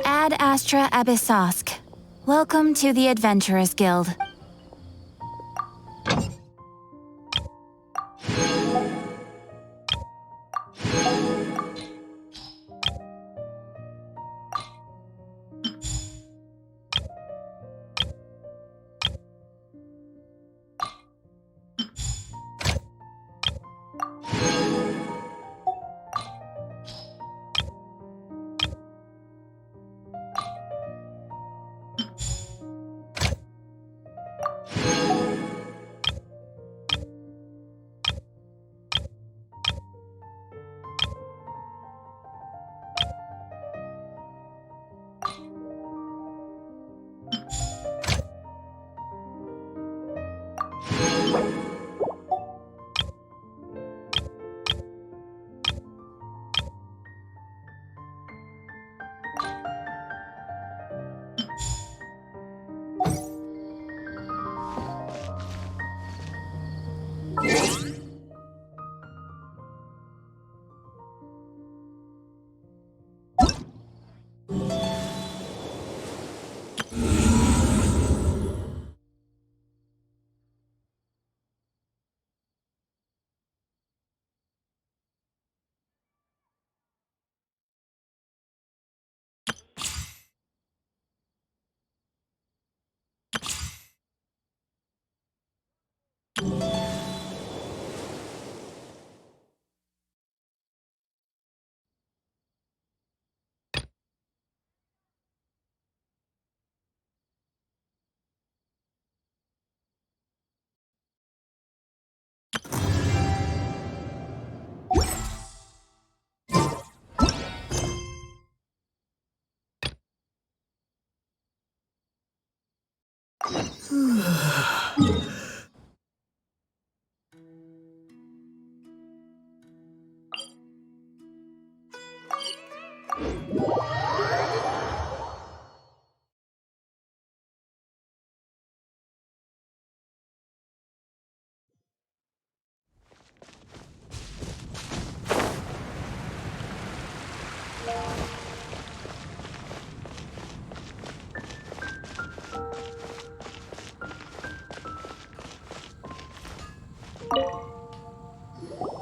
Ad Astra Abyssosk. Welcome to the Adventurers Guild.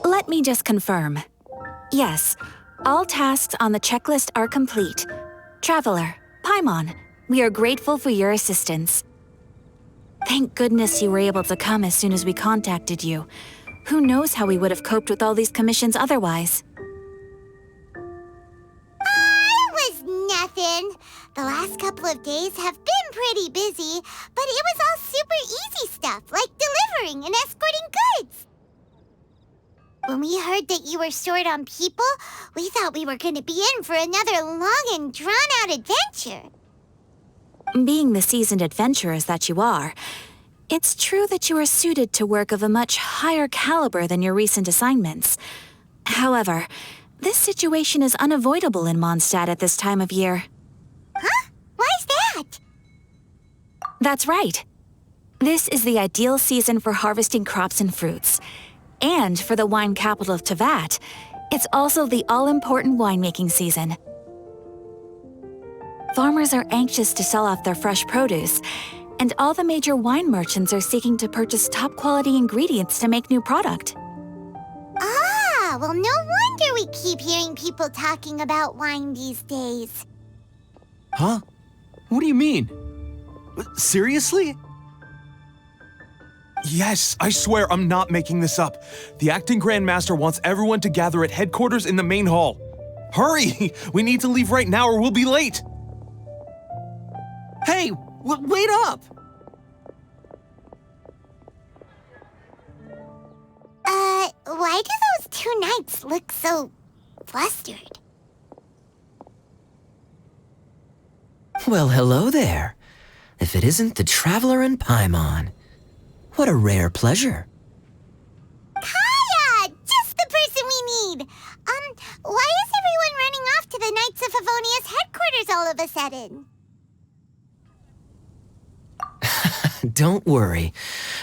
Let me just confirm. Yes, all tasks on the checklist are complete. Traveler, Paimon, we are grateful for your assistance. Thank goodness you were able to come as soon as we contacted you. Who knows how we would have coped with all these commissions otherwise? It was nothing. The last couple of days have been pretty busy, but it was all super easy stuff, like delivering and escorting goods. When we heard that you were short on people, we thought we were going to be in for another long and drawn-out adventure. Being the seasoned adventurers that you are, it's true that you are suited to work of a much higher caliber than your recent assignments. However, this situation is unavoidable in Mondstadt at this time of year. Huh? Why's that? That's right. This is the ideal season for harvesting crops and fruits. And for the wine capital of Teyvat, it's also the all-important winemaking season. Farmers are anxious to sell off their fresh produce, and all the major wine merchants are seeking to purchase top-quality ingredients to make new product. Ah, well, no wonder we keep hearing people talking about wine these days. Huh? What do you mean? Seriously? Yes, I swear I'm not making this up. The acting Grand Master wants everyone to gather at headquarters in the main hall. Hurry! We need to leave right now or we'll be late! Hey, wait up! Why do those two knights look so flustered? Well, hello there. If it isn't the Traveler and Paimon. What a rare pleasure. Kaya! Just the person we need! Why is everyone running off to the Knights of Favonia's headquarters all of a sudden? Don't worry.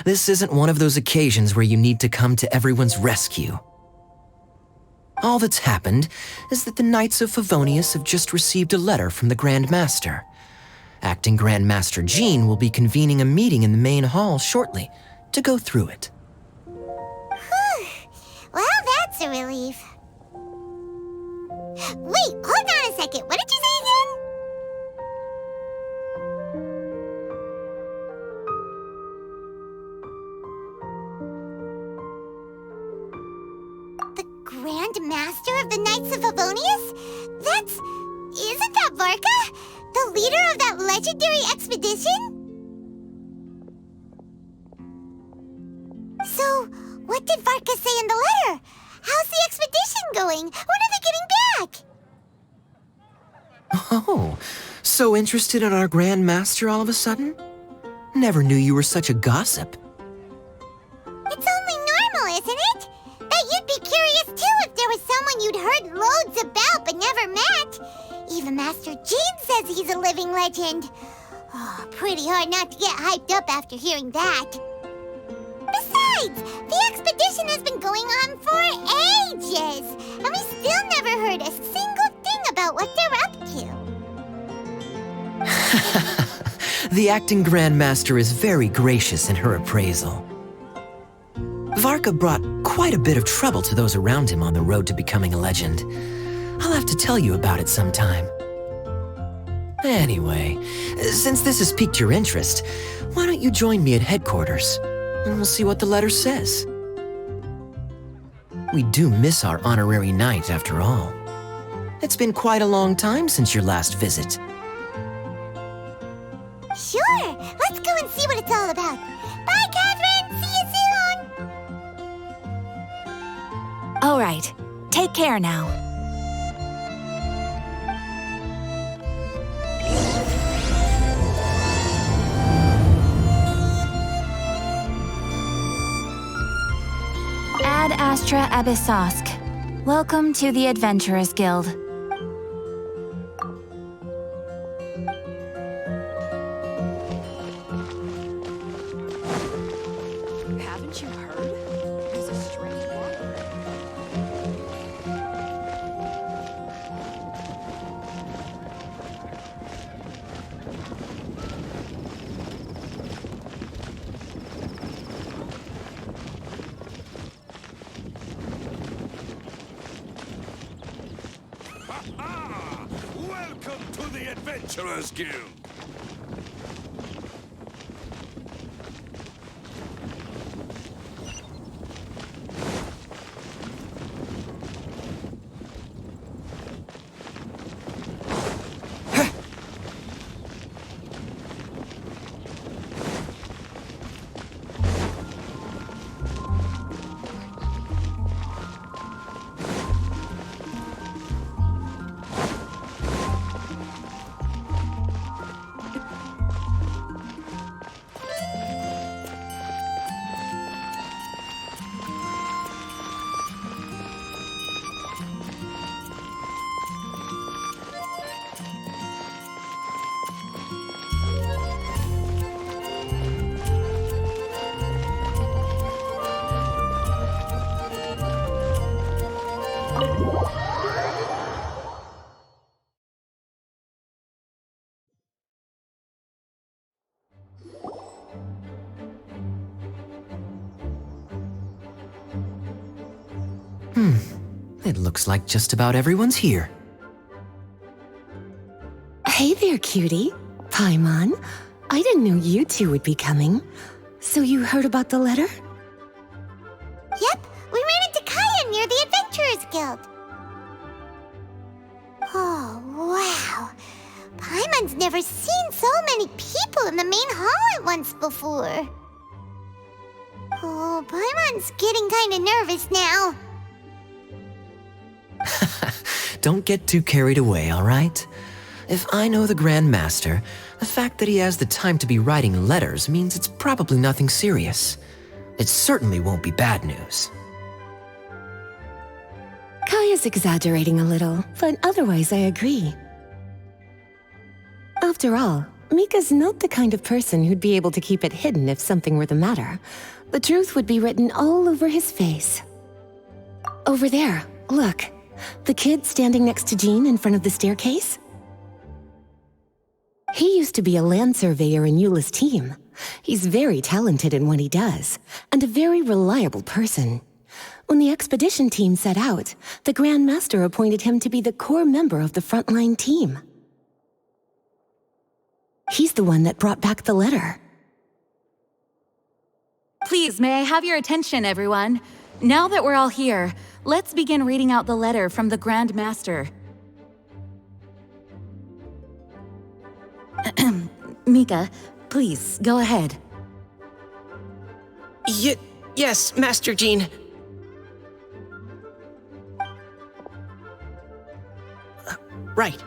This isn't one of those occasions where you need to come to everyone's rescue. All that's happened is that the Knights of Favonius have just received a letter from the Grand Master. Acting Grand Master Jean will be convening a meeting in the main hall shortly to go through it. Well, that's a relief. Wait, hold on a second. What did you say again? The Grand Master of the Knights of Favonius? Isn't that Varka? The leader of that legendary expedition? So, what did Varka say in the letter? How's the expedition going? When are they getting back? Oh, so interested in our Grand Master all of a sudden? Never knew you were such a gossip. It's only normal, isn't it? That you'd be curious too if there was someone you'd heard loads about but never met. Even Master Jean says he's a living legend. Oh, pretty hard not to get hyped up after hearing that. Besides, the expedition has been going on for ages, and we still never heard a single thing about what they're up to. The acting Grand Master is very gracious in her appraisal. Varka brought quite a bit of trouble to those around him on the road to becoming a legend. I'll have to tell you about it sometime. Anyway, since this has piqued your interest, why don't you join me at headquarters, and we'll see what the letter says. We do miss our honorary knight, after all. It's been quite a long time since your last visit. Sure, let's go and see what it's all about. Bye, Catherine! See you soon! All right, take care now. Ad Astra Abyssosk. Welcome to the Adventurers Guild. Haven't you heard? There's a strange water. Welcome to the Adventurers Guild! It looks like just about everyone's here. Hey there, cutie. Paimon. I didn't know you two would be coming. So you heard about the letter? Yep, we ran into Kaya near the Adventurers Guild. Oh, wow. Paimon's never seen so many people in the main hall at once before. Oh, Paimon's getting kinda nervous now. Don't get too carried away, all right? If I know the Grand Master, the fact that he has the time to be writing letters means it's probably nothing serious. It certainly won't be bad news. Kaya's exaggerating a little, but otherwise I agree. After all, Mika's not the kind of person who'd be able to keep it hidden if something were the matter. The truth would be written all over his face. Over there, look. The kid standing next to Jean in front of the staircase? He used to be a land surveyor in Eula's team. He's very talented in what he does, and a very reliable person. When the expedition team set out, the Grand Master appointed him to be the core member of the frontline team. He's the one that brought back the letter. Please, may I have your attention, everyone? Now that we're all here, let's begin reading out the letter from the Grand Master. Mika, please, go ahead. Yes, Master Jean. Right.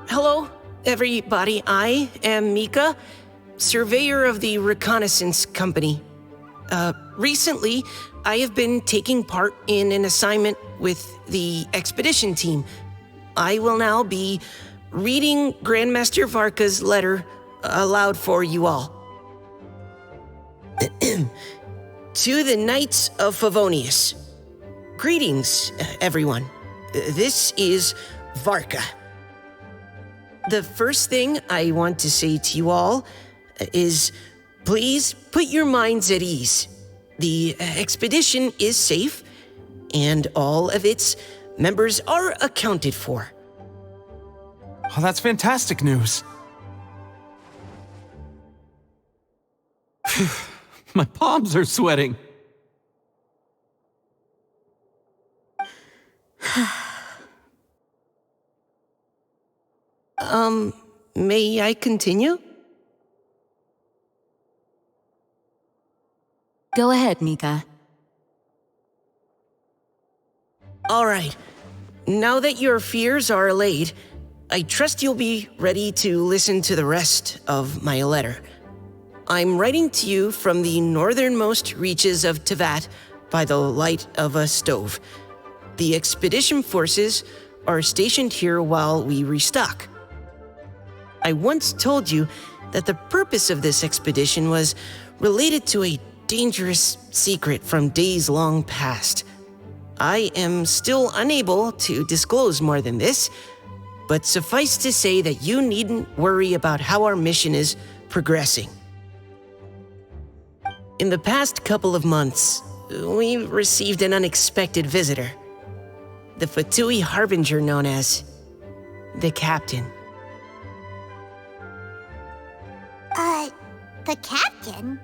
Hello, everybody. I am Mika, surveyor of the Reconnaissance Company. Recently, I have been taking part in an assignment with the expedition team. I will now be reading Grandmaster Varka's letter aloud for you all. To the Knights of Favonius. Greetings, everyone. This is Varka. The first thing I want to say to you all is please put your minds at ease. The expedition is safe, and all of its members are accounted for. Oh, that's fantastic news. My palms are sweating. May I continue? Go ahead, Mika. All right. Now that your fears are allayed, I trust you'll be ready to listen to the rest of my letter. I'm writing to you from the northernmost reaches of Tevat by the light of a stove. The expedition forces are stationed here while we restock. I once told you that the purpose of this expedition was related to a dangerous secret from days long past. I am still unable to disclose more than this, but suffice to say that you needn't worry about how our mission is progressing. In the past couple of months, we received an unexpected visitor. The Fatui Harbinger known as the Captain. The captain?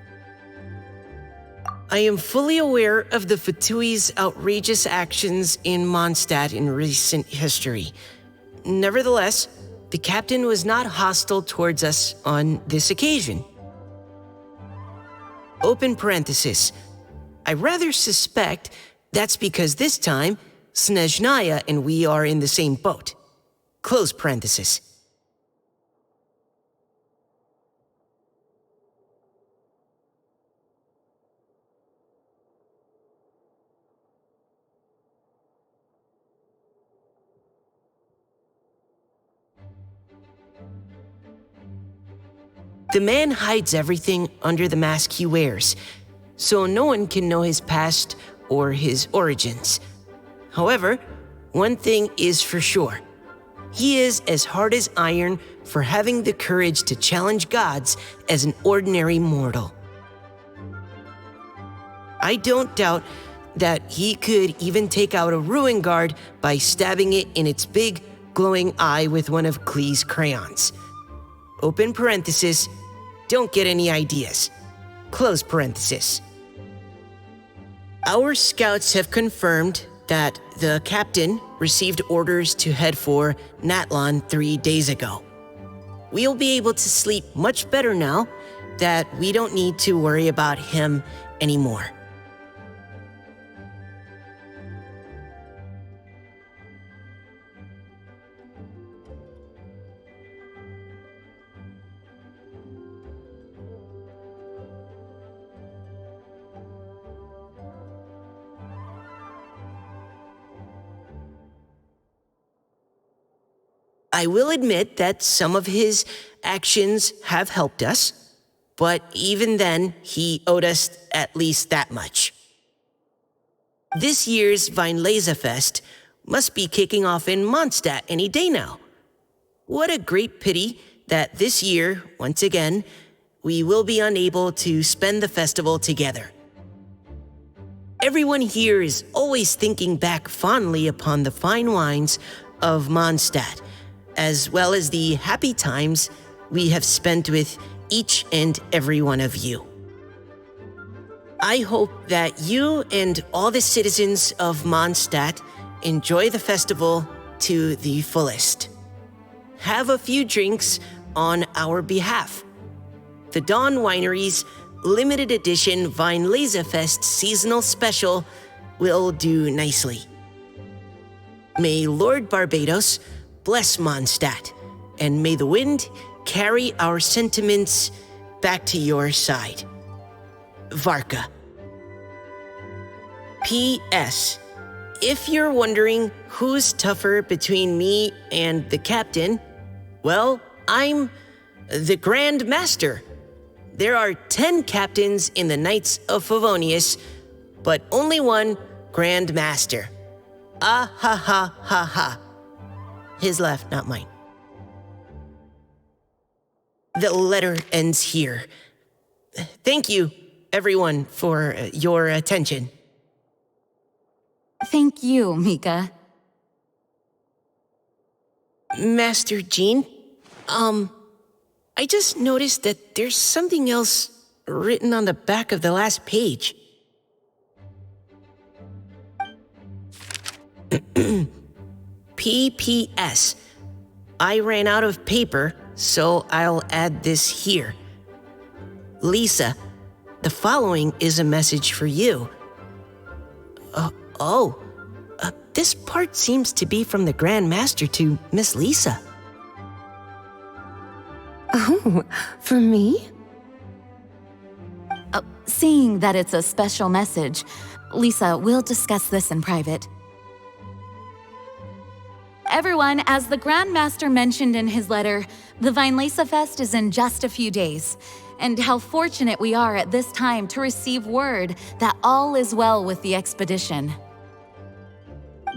I am fully aware of the Fatui's outrageous actions in Mondstadt in recent history. Nevertheless, the captain was not hostile towards us on this occasion. Open parenthesis. I rather suspect that's because this time, Snezhnaya and we are in the same boat. Close parenthesis. The man hides everything under the mask he wears, so no one can know his past or his origins. However, one thing is for sure. He is as hard as iron for having the courage to challenge gods as an ordinary mortal. I don't doubt that he could even take out a ruin guard by stabbing it in its big, glowing eye with one of Klee's crayons. Open parenthesis, don't get any ideas. Close parenthesis. Our scouts have confirmed that the captain received orders to head for Natlon 3 days ago. We'll be able to sleep much better now that we don't need to worry about him anymore. I will admit that some of his actions have helped us, but even then, he owed us at least that much. This year's Weinlesefest must be kicking off in Mondstadt any day now. What a great pity that this year, once again, we will be unable to spend the festival together. Everyone here is always thinking back fondly upon the fine wines of Mondstadt, as well as the happy times we have spent with each and every one of you. I hope that you and all the citizens of Mondstadt enjoy the festival to the fullest. Have a few drinks on our behalf. The Dawn Winery's limited edition Weinlesefest seasonal special will do nicely. May Lord Barbados bless Mondstadt, and may the wind carry our sentiments back to your side. Varka. P.S. If you're wondering who's tougher between me and the captain, well, I'm the Grand Master. There are 10 captains in the Knights of Favonius, but only one Grand Master. Ah ha ha ha ha. His laugh, not mine. The letter ends here. Thank you, everyone, for your attention. Thank you, Mika. Master Jean, I just noticed that there's something else written on the back of the last page. P.P.S. I ran out of paper, so I'll add this here. Lisa, the following is a message for you. This part seems to be from the Grand Master to Miss Lisa. Oh, for me? Seeing that it's a special message, Lisa, we'll discuss this in private. Everyone, as the Grand Master mentioned in his letter, the Weinlesefest is in just a few days, and how fortunate we are at this time to receive word that all is well with the expedition.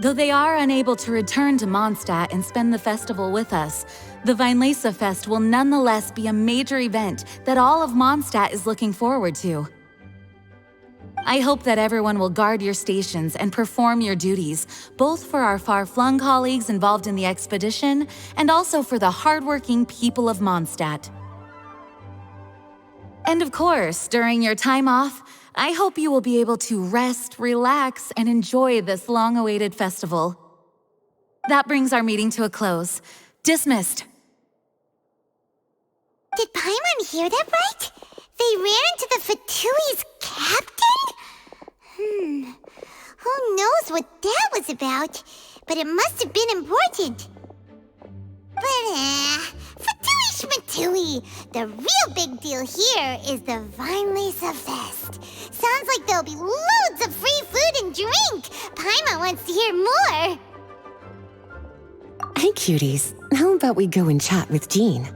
Though they are unable to return to Mondstadt and spend the festival with us, the Weinlesefest will nonetheless be a major event that all of Mondstadt is looking forward to. I hope that everyone will guard your stations and perform your duties, both for our far-flung colleagues involved in the expedition and also for the hardworking people of Mondstadt. And of course, during your time off, I hope you will be able to rest, relax, and enjoy this long-awaited festival. That brings our meeting to a close. Dismissed. Did Paimon hear that right? They ran into the Fatui's captain? Who knows what that was about? But it must have been important. But, Fatui Schmatui, the real big deal here is the Weinlesefest. Sounds like there'll be loads of free food and drink. Paimon wants to hear more. Hey, cuties. How about we go and chat with Jean?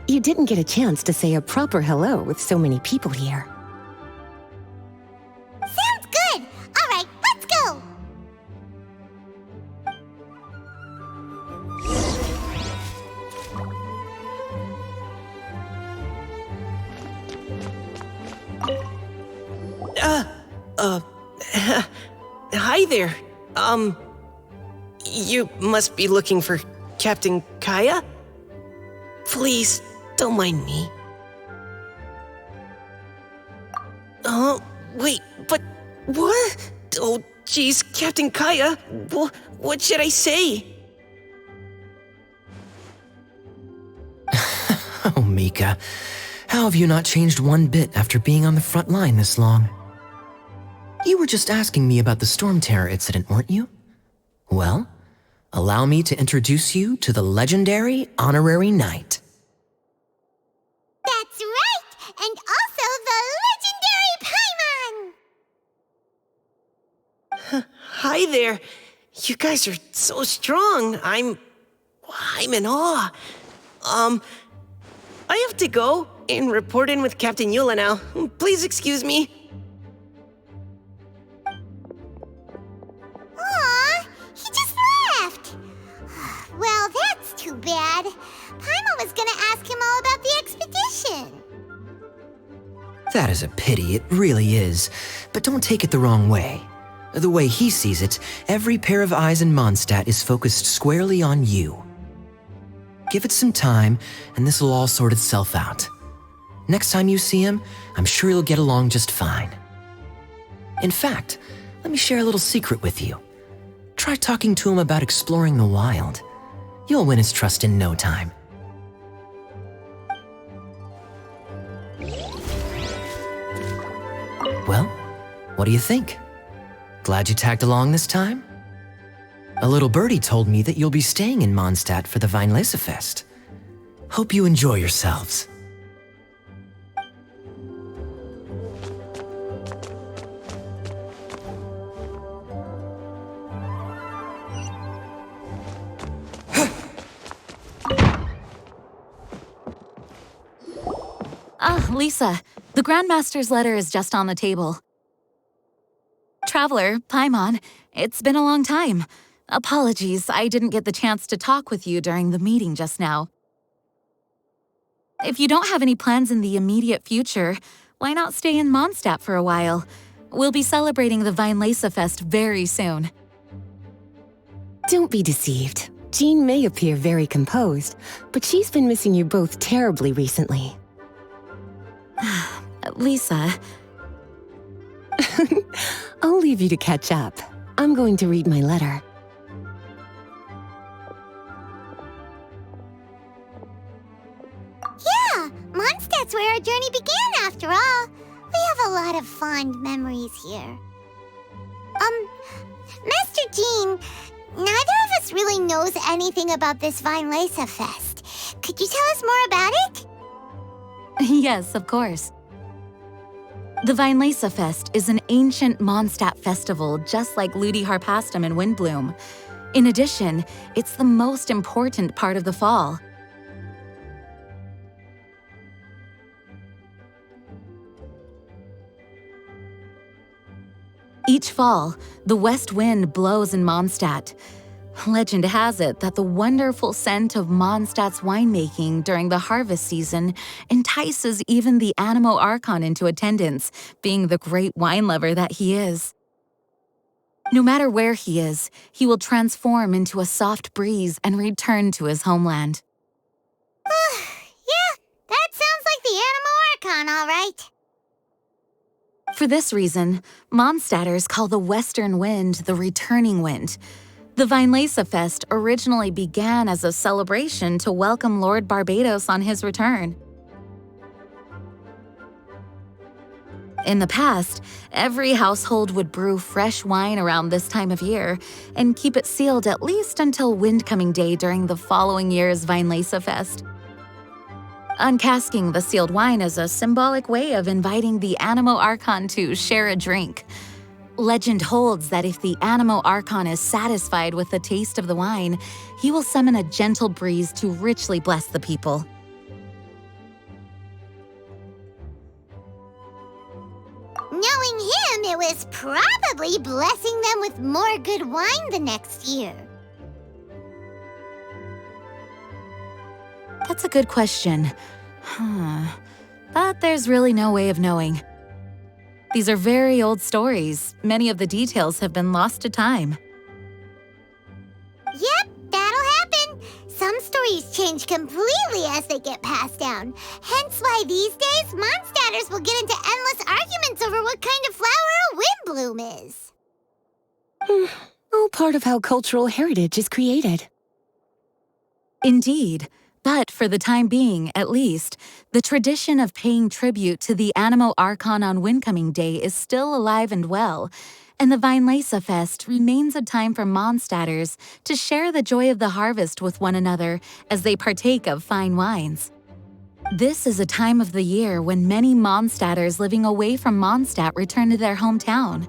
You didn't get a chance to say a proper hello with so many people here. Sounds good. All right, let's go. Hi there. You must be looking for Captain Kaya? Please, don't mind me. Oh, wait, but what? Oh, geez, Captain Kaya, what should I say? Oh, Mika, how have you not changed one bit after being on the front line this long? You were just asking me about the Storm Terror incident, weren't you? Well, allow me to introduce you to the legendary Honorary Knight. That's right! And also the legendary Paimon! Hi there. You guys are so strong. I'm in awe. I have to go and report in with Captain Eula now. Please excuse me. Aw, he just left! Well, that's too bad. Paimon was gonna ask him all about the expedition. That is a pity, it really is. But don't take it the wrong way. The way he sees it, every pair of eyes in Mondstadt is focused squarely on you. Give it some time, and this will all sort itself out. Next time you see him, I'm sure you'll get along just fine. In fact, let me share a little secret with you. Try talking to him about exploring the wild. You'll win his trust in no time. Well, what do you think? Glad you tagged along this time? A little birdie told me that you'll be staying in Mondstadt for the Weinlesefest. Hope you enjoy yourselves. Lisa, the Grandmaster's letter is just on the table. Traveler, Paimon, it's been a long time. Apologies, I didn't get the chance to talk with you during the meeting just now. If you don't have any plans in the immediate future, why not stay in Mondstadt for a while? We'll be celebrating the Weinlesefest very soon. Don't be deceived. Jean may appear very composed, but she's been missing you both terribly recently. Lisa... I'll leave you to catch up. I'm going to read my letter. Yeah, Mondstadt's where our journey began after all. We have a lot of fond memories here. Master Jean, neither of us really knows anything about this Weinlesefest. Could you tell us more about it? Yes, of course. The Weinlesefest is an ancient Mondstadt festival just like Ludi Harpastum and Windbloom. In addition, it's the most important part of the fall. Each fall, the west wind blows in Mondstadt. Legend has it that the wonderful scent of Mondstadt's winemaking during the harvest season entices even the Animo Archon into attendance, being the great wine lover that he is. No matter where he is, he will transform into a soft breeze and return to his homeland. Yeah, that sounds like the Animo Archon, all right. For this reason, Mondstadters call the western wind the returning wind. The Weinlesefest originally began as a celebration to welcome Lord Barbados on his return. In the past, every household would brew fresh wine around this time of year and keep it sealed at least until Windcoming Day during the following year's Weinlesefest. Uncasking the sealed wine is a symbolic way of inviting the Animo Archon to share a drink. Legend holds that if the Animo Archon is satisfied with the taste of the wine, he will summon a gentle breeze to richly bless the people. Knowing him, it was probably blessing them with more good wine the next year. That's a good question. But there's really no way of knowing. These are very old stories. Many of the details have been lost to time. Yep, that'll happen. Some stories change completely as they get passed down. Hence why these days, Mondstadters will get into endless arguments over what kind of flower a windbloom is. All part of how cultural heritage is created. Indeed. But for the time being, at least, the tradition of paying tribute to the Animo Archon on Windcoming Day is still alive and well, and the Weinlese Fest remains a time for Mondstadters to share the joy of the harvest with one another as they partake of fine wines. This is a time of the year when many Mondstadters living away from Mondstadt return to their hometown.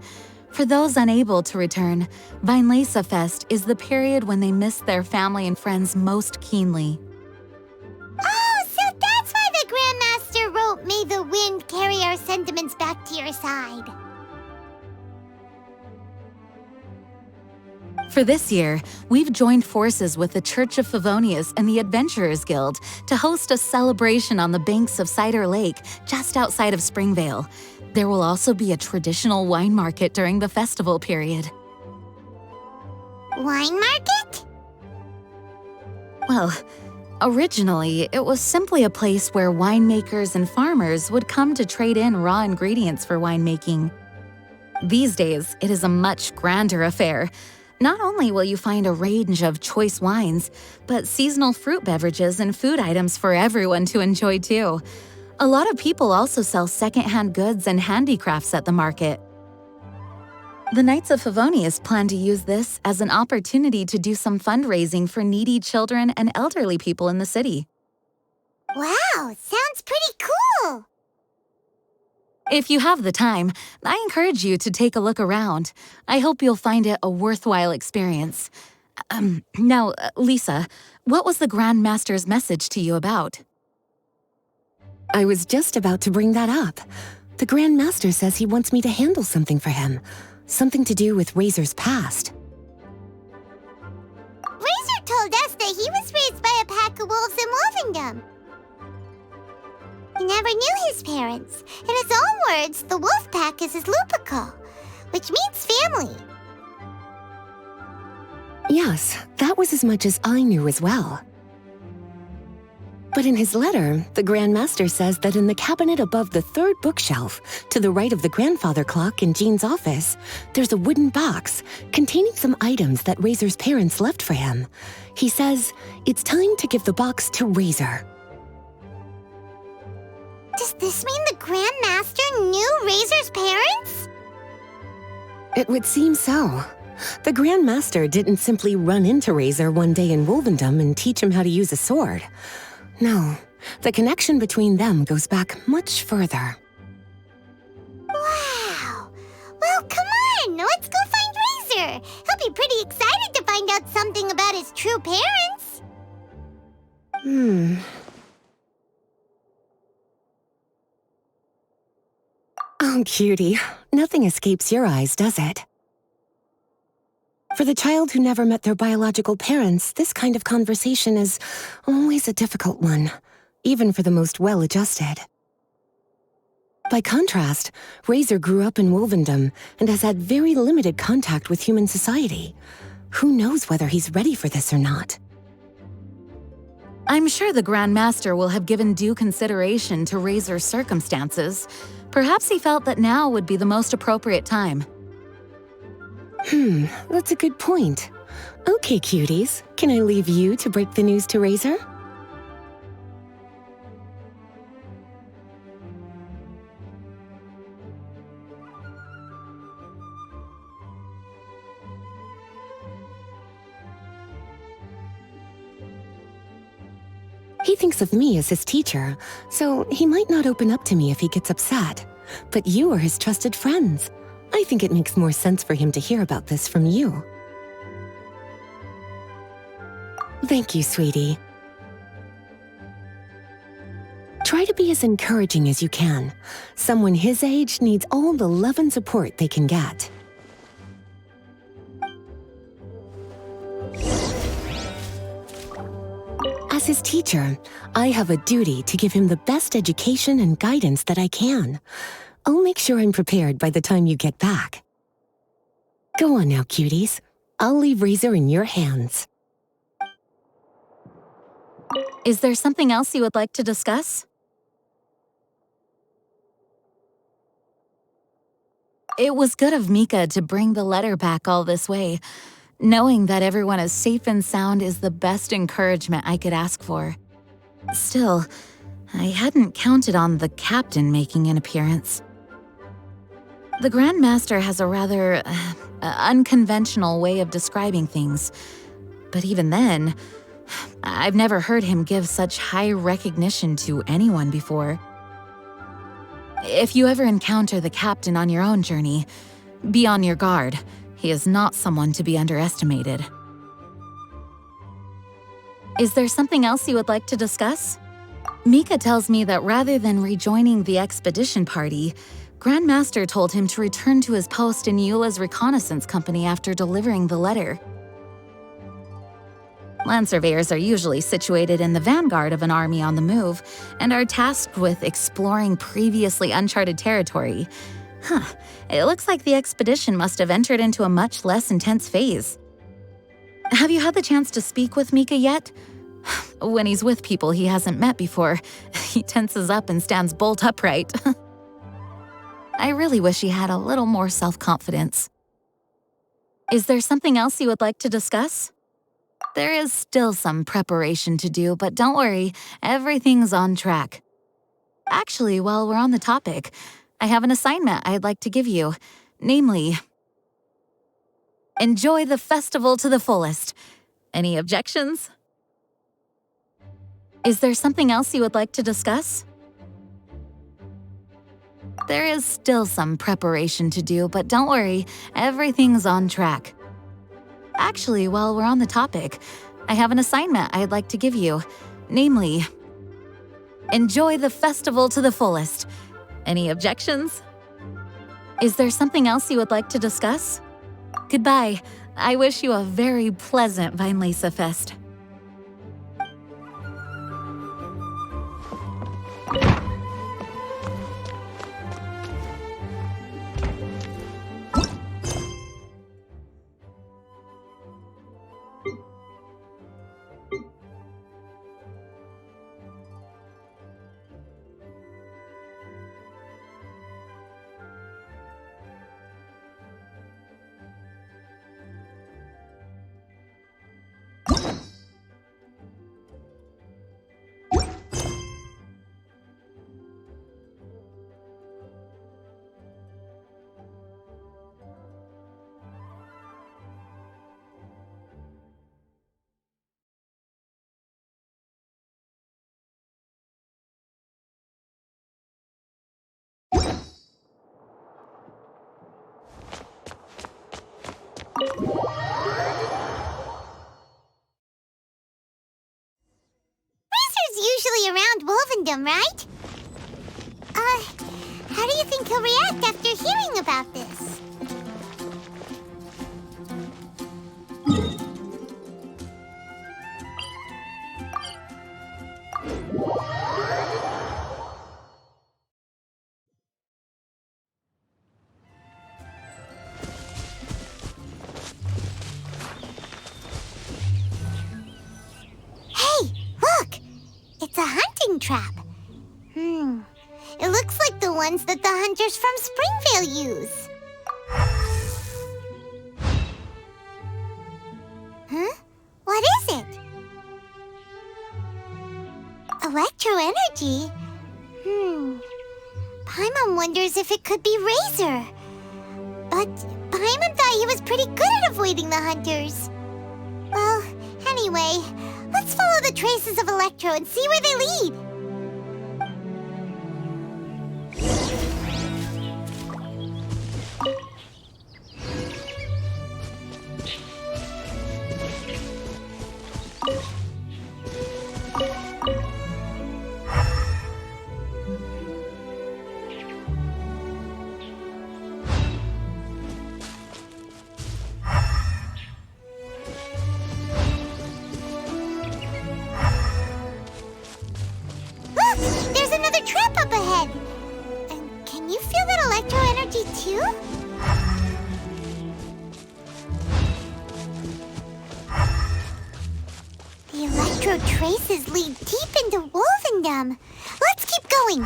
For those unable to return, Weinlese Fest is the period when they miss their family and friends most keenly. Oh, so that's why the Grandmaster wrote, "May the wind carry our sentiments back to your side." For this year, we've joined forces with the Church of Favonius and the Adventurers Guild to host a celebration on the banks of Cider Lake, just outside of Springvale. There will also be a traditional wine market during the festival period. Wine market? Well, originally, it was simply a place where winemakers and farmers would come to trade in raw ingredients for winemaking. These days, it is a much grander affair. Not only will you find a range of choice wines, but seasonal fruit beverages and food items for everyone to enjoy too. A lot of people also sell secondhand goods and handicrafts at the market. The Knights of Favonius plan to use this as an opportunity to do some fundraising for needy children and elderly people in the city. Wow, sounds pretty cool. If you have the time, I encourage you to take a look around. I hope you'll find it a worthwhile experience. Now, Lisa, what was the Grand Master's message to you about? I was just about to bring that up. The Grand Master says he wants me to handle something for him. Something to do with Razor's past. Razor told us that he was raised by a pack of wolves in Wolvendom. He never knew his parents. In his own words, the wolf pack is his lupico, which means family. Yes, that was as much as I knew as well. But in his letter, the Grand Master says that in the cabinet above the third bookshelf, to the right of the grandfather clock in Jean's office, there's a wooden box containing some items that Razor's parents left for him. He says it's time to give the box to Razor. Does this mean the Grand Master knew Razor's parents? It would seem so. The Grand Master didn't simply run into Razor one day in Wolvendom and teach him how to use a sword. No, the connection between them goes back much further. Wow! Well, come on! Let's go find Razor! He'll be pretty excited to find out something about his true parents! Oh, cutie. Nothing escapes your eyes, does it? For the child who never met their biological parents, this kind of conversation is always a difficult one, even for the most well-adjusted. By contrast, Razor grew up in Wolvendom and has had very limited contact with human society. Who knows whether he's ready for this or not? I'm sure the Grand Master will have given due consideration to Razor's circumstances. Perhaps he felt that now would be the most appropriate time. That's a good point. Okay, cuties, can I leave you to break the news to Razor? He thinks of me as his teacher, so he might not open up to me if he gets upset. But you are his trusted friends. I think it makes more sense for him to hear about this from you. Thank you, sweetie. Try to be as encouraging as you can. Someone his age needs all the love and support they can get. As his teacher, I have a duty to give him the best education and guidance that I can. I'll make sure I'm prepared by the time you get back. Go on now, cuties. I'll leave Razor in your hands. Is there something else you would like to discuss? It was good of Mika to bring the letter back all this way. Knowing that everyone is safe and sound is the best encouragement I could ask for. Still, I hadn't counted on the captain making an appearance. The Grand Master has a rather unconventional way of describing things. But even then, I've never heard him give such high recognition to anyone before. If you ever encounter the captain on your own journey, be on your guard. He is not someone to be underestimated. Is there something else you would like to discuss? Mika tells me that rather than rejoining the expedition party, Grand Master told him to return to his post in Eula's reconnaissance company after delivering the letter. Land surveyors are usually situated in the vanguard of an army on the move and are tasked with exploring previously uncharted territory. It looks like the expedition must have entered into a much less intense phase. Have you had the chance to speak with Mika yet? When he's with people he hasn't met before, he tenses up and stands bolt upright. I really wish he had a little more self-confidence. Is there something else you would like to discuss? There is still some preparation to do, but don't worry, everything's on track. Actually, while we're on the topic, I have an assignment I'd like to give you. Namely, enjoy the festival to the fullest. Any objections? Is there something else you would like to discuss? There is still some preparation to do, but don't worry, everything's on track. Actually, while we're on the topic, I have an assignment I'd like to give you. Namely, enjoy the festival to the fullest. Any objections? Is there something else you would like to discuss? Goodbye. I wish you a very pleasant Vinelesa Fest. Usually around Wolvendom, right? How do you think he'll react after hearing about this? Hey, look! It's a hunting trap. It looks like the ones that the hunters from Springvale use. Huh? What is it? Electro-energy? Paimon wonders if it could be Razor. But Paimon thought he was pretty good at avoiding the hunters. Well, anyway, let's follow the traces of Electro and see where they lead. There's another trap up ahead. And can you feel that energy too? The electro traces lead deep into Wolvendom. Let's keep going.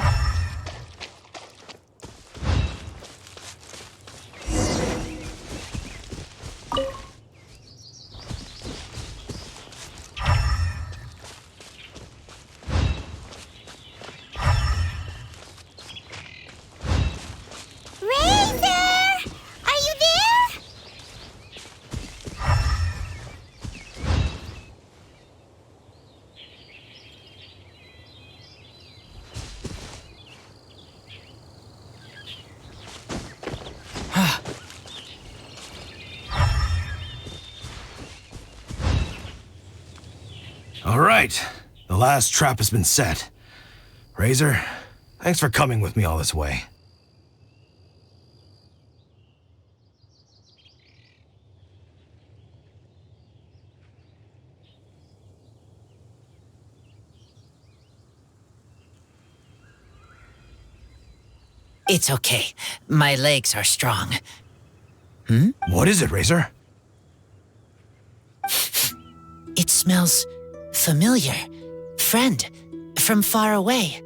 All right, the last trap has been set. Razor, thanks for coming with me all this way. It's okay. My legs are strong. What is it, Razor? It smells familiar. Friend, from far away.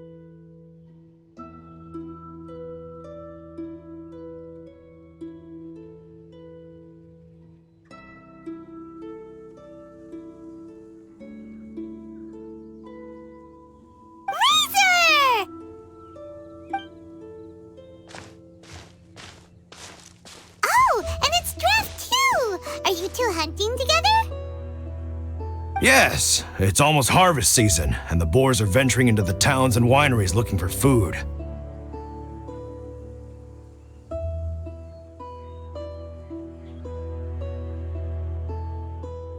Razor! Oh, and it's Draft too! Are you two hunting together? Yes, it's almost harvest season, and the boars are venturing into the towns and wineries looking for food.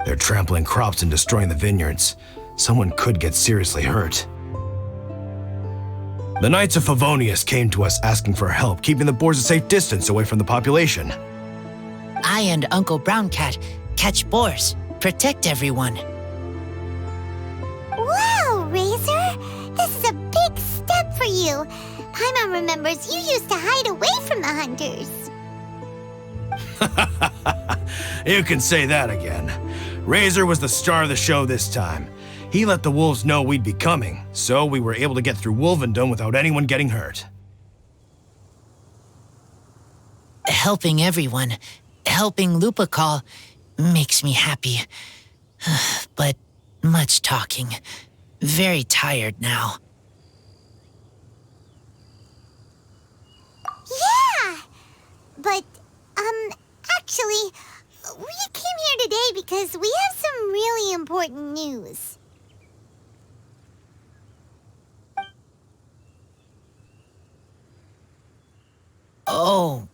They're trampling crops and destroying the vineyards. Someone could get seriously hurt. The Knights of Favonius came to us asking for help, keeping the boars a safe distance away from the population. I and Uncle Browncat catch boars, protect everyone. Wow, Razor! This is a big step for you. Paimon remembers you used to hide away from the hunters. You can say that again. Razor was the star of the show this time. He let the wolves know we'd be coming, so we were able to get through Wolvendom without anyone getting hurt. Helping everyone, helping Lupercal, makes me happy. But much talking. Very tired now. Yeah! But, actually, we came here today because we have some really important news. Oh.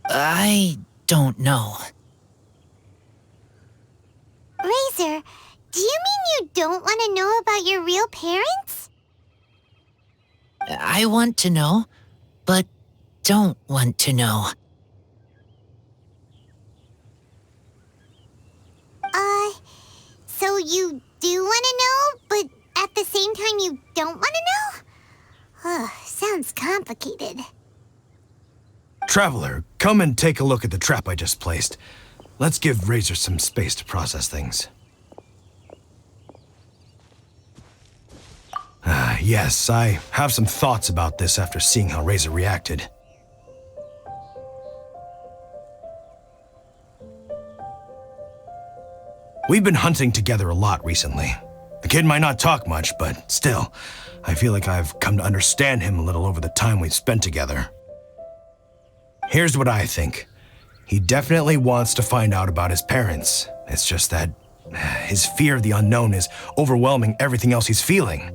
I don't know. Razor, do you mean you don't want to know about your real parents? I want to know, but don't want to know. So you do want to know, but at the same time you don't want to know? Sounds complicated. Traveler, come and take a look at the trap I just placed. Let's give Razor some space to process things. Yes, I have some thoughts about this after seeing how Razor reacted. We've been hunting together a lot recently. The kid might not talk much, but still, I feel like I've come to understand him a little over the time we've spent together. Here's what I think. He definitely wants to find out about his parents. It's just that his fear of the unknown is overwhelming everything else he's feeling.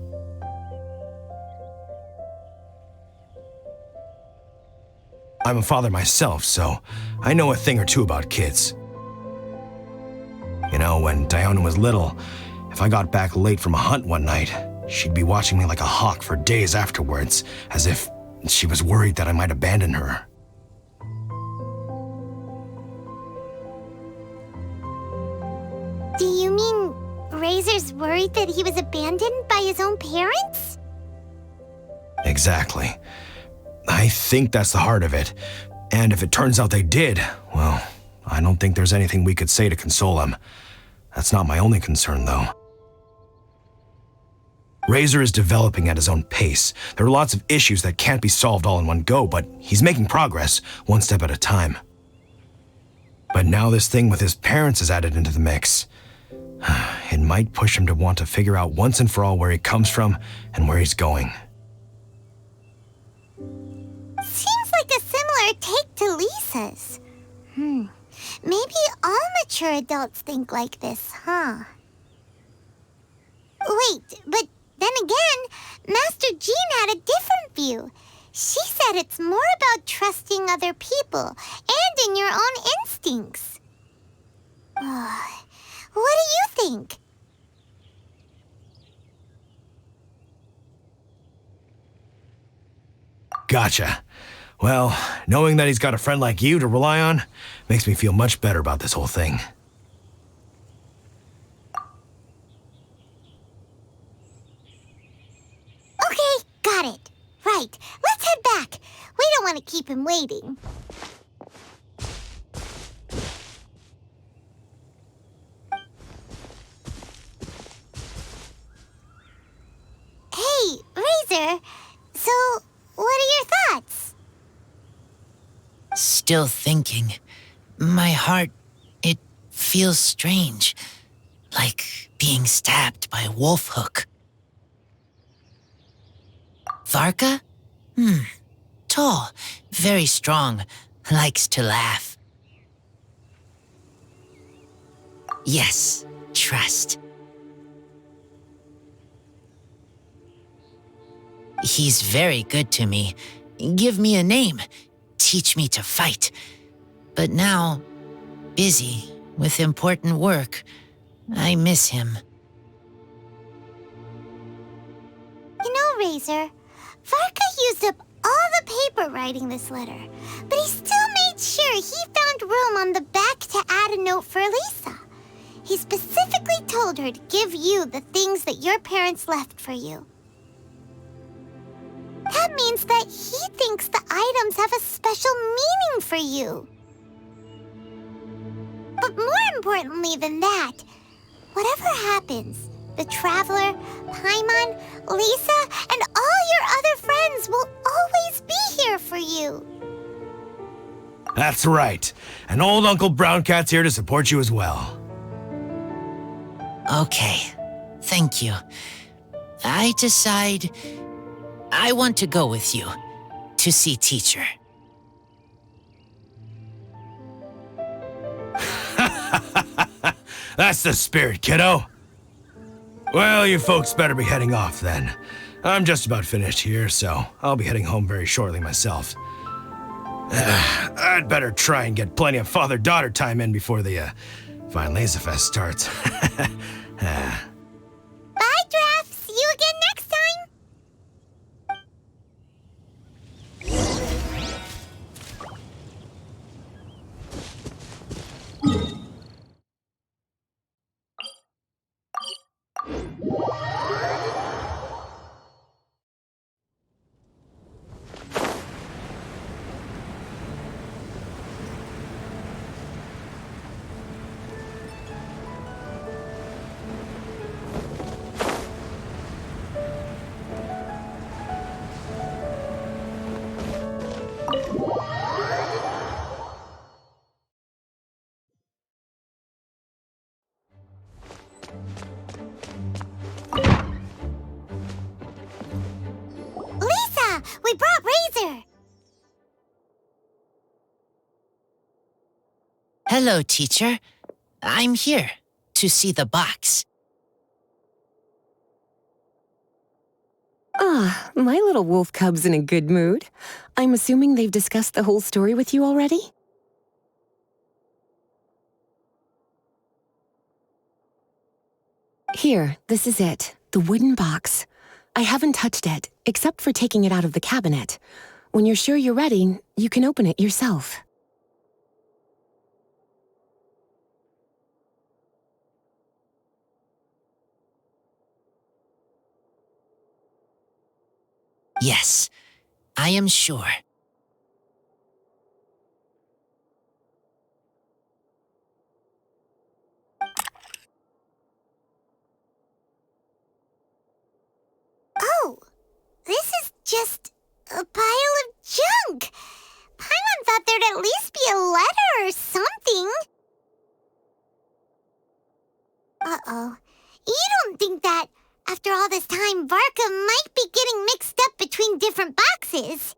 I'm a father myself, so I know a thing or two about kids. You know, when Diona was little, if I got back late from a hunt one night, she'd be watching me like a hawk for days afterwards, as if she was worried that I might abandon her. Do you mean Razor's worried that he was abandoned by his own parents? Exactly. I think that's the heart of it. And if it turns out they did, well, I don't think there's anything we could say to console him. That's not my only concern, though. Razor is developing at his own pace. There are lots of issues that can't be solved all in one go, but he's making progress, one step at a time. But now this thing with his parents is added into the mix. It might push him to want to figure out once and for all where he comes from and where he's going. Seems like a similar take to Lisa's. Maybe all mature adults think like this, huh? Wait, but then again, Master Jean had a different view. She said it's more about trusting other people and in your own instincts. What do you think? Gotcha. Well, knowing that he's got a friend like you to rely on makes me feel much better about this whole thing. Okay, got it. Right, let's head back. We don't want to keep him waiting. Hey, Razor. So, what are your thoughts? Still thinking. My heart, it feels strange. Like being stabbed by a wolf hook. Varka? Tall, very strong, likes to laugh. Yes, trust. He's very good to me. Give me a name. Teach me to fight. But now, busy with important work, I miss him. You know, Razor, Varka used up all the paper writing this letter, but he still made sure he found room on the back to add a note for Lisa. He specifically told her to give you the things that your parents left for you. That means that he thinks the items have a special meaning for you. But more importantly than that, whatever happens, the Traveler, Paimon, Lisa, and all your other friends will always be here for you. That's right. And old Uncle Brown Cat's here to support you as well. Okay, thank you. I decide I want to go with you to see teacher. That's the spirit, kiddo. Well, you folks better be heading off then. I'm just about finished here, so I'll be heading home very shortly myself. I'd better try and get plenty of father-daughter time in before the Vine Laser Fest starts. Bye, Draf. See you again next time. Lisa, we brought Razor. Hello, teacher. I'm here to see the box. Ah, my little wolf cub's in a good mood. I'm assuming they've discussed the whole story with you already? Here, this is it, the wooden box. I haven't touched it, except for taking it out of the cabinet. When you're sure you're ready, you can open it yourself. Yes, I am sure. Oh, this is just a pile of junk. Paimon thought there'd at least be a letter or something. Uh-oh. You don't think that, after all this time, Varka might be getting mixed up between different boxes?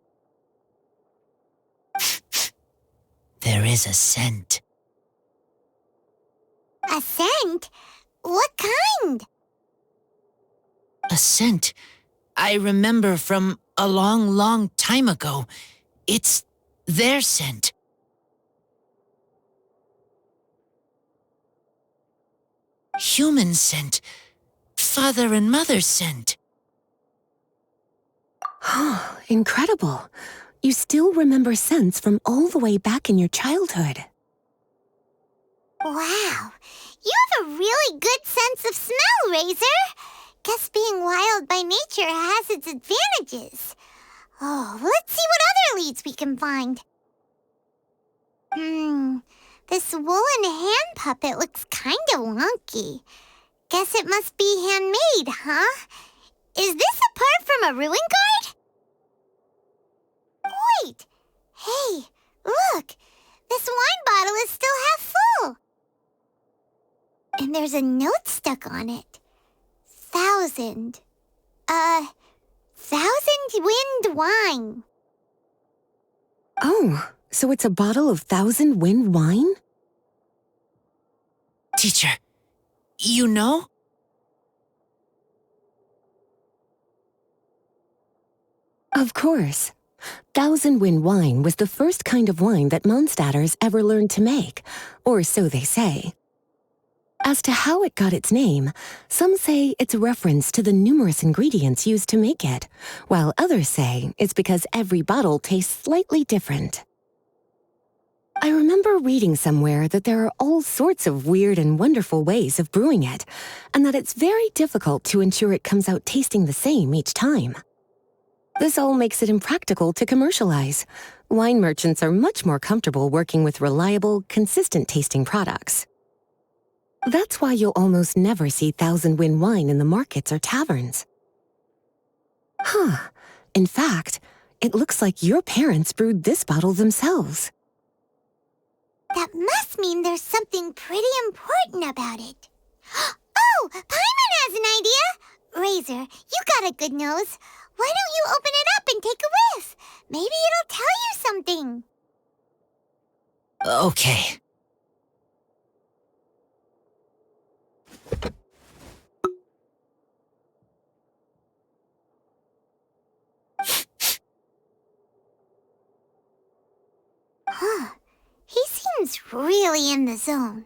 There is a scent. A scent? What kind? A scent I remember from a long, long time ago. It's their scent. Human scent. Father and mother scent. Incredible. You still remember scents from all the way back in your childhood. Wow. You have a really good sense of smell, Razor. Guess being wild by nature has its advantages. Oh, let's see what other leads we can find. This woolen hand puppet looks kind of wonky. Guess it must be handmade, huh? Is this a part from a ruin guard? Wait! Hey, look! This wine bottle is still half full! And there's a note stuck on it. 1,000. 1,000 wind wine. Oh, so it's a bottle of 1,000 wind wine? Teacher, you know? Of course. 1,000 wind wine was the first kind of wine that Mondstadters ever learned to make, or so they say. As to how it got its name, some say it's a reference to the numerous ingredients used to make it, while others say it's because every bottle tastes slightly different. I remember reading somewhere that there are all sorts of weird and wonderful ways of brewing it, and that it's very difficult to ensure it comes out tasting the same each time. This all makes it impractical to commercialize. Wine merchants are much more comfortable working with reliable, consistent-tasting products. That's why you'll almost never see 1,000 wind wine in the markets or taverns. In fact, it looks like your parents brewed this bottle themselves. That must mean there's something pretty important about it. Oh, Paimon has an idea! Razor, you got a good nose. Why don't you open it up and take a whiff? Maybe it'll tell you something. Okay. He seems really in the zone.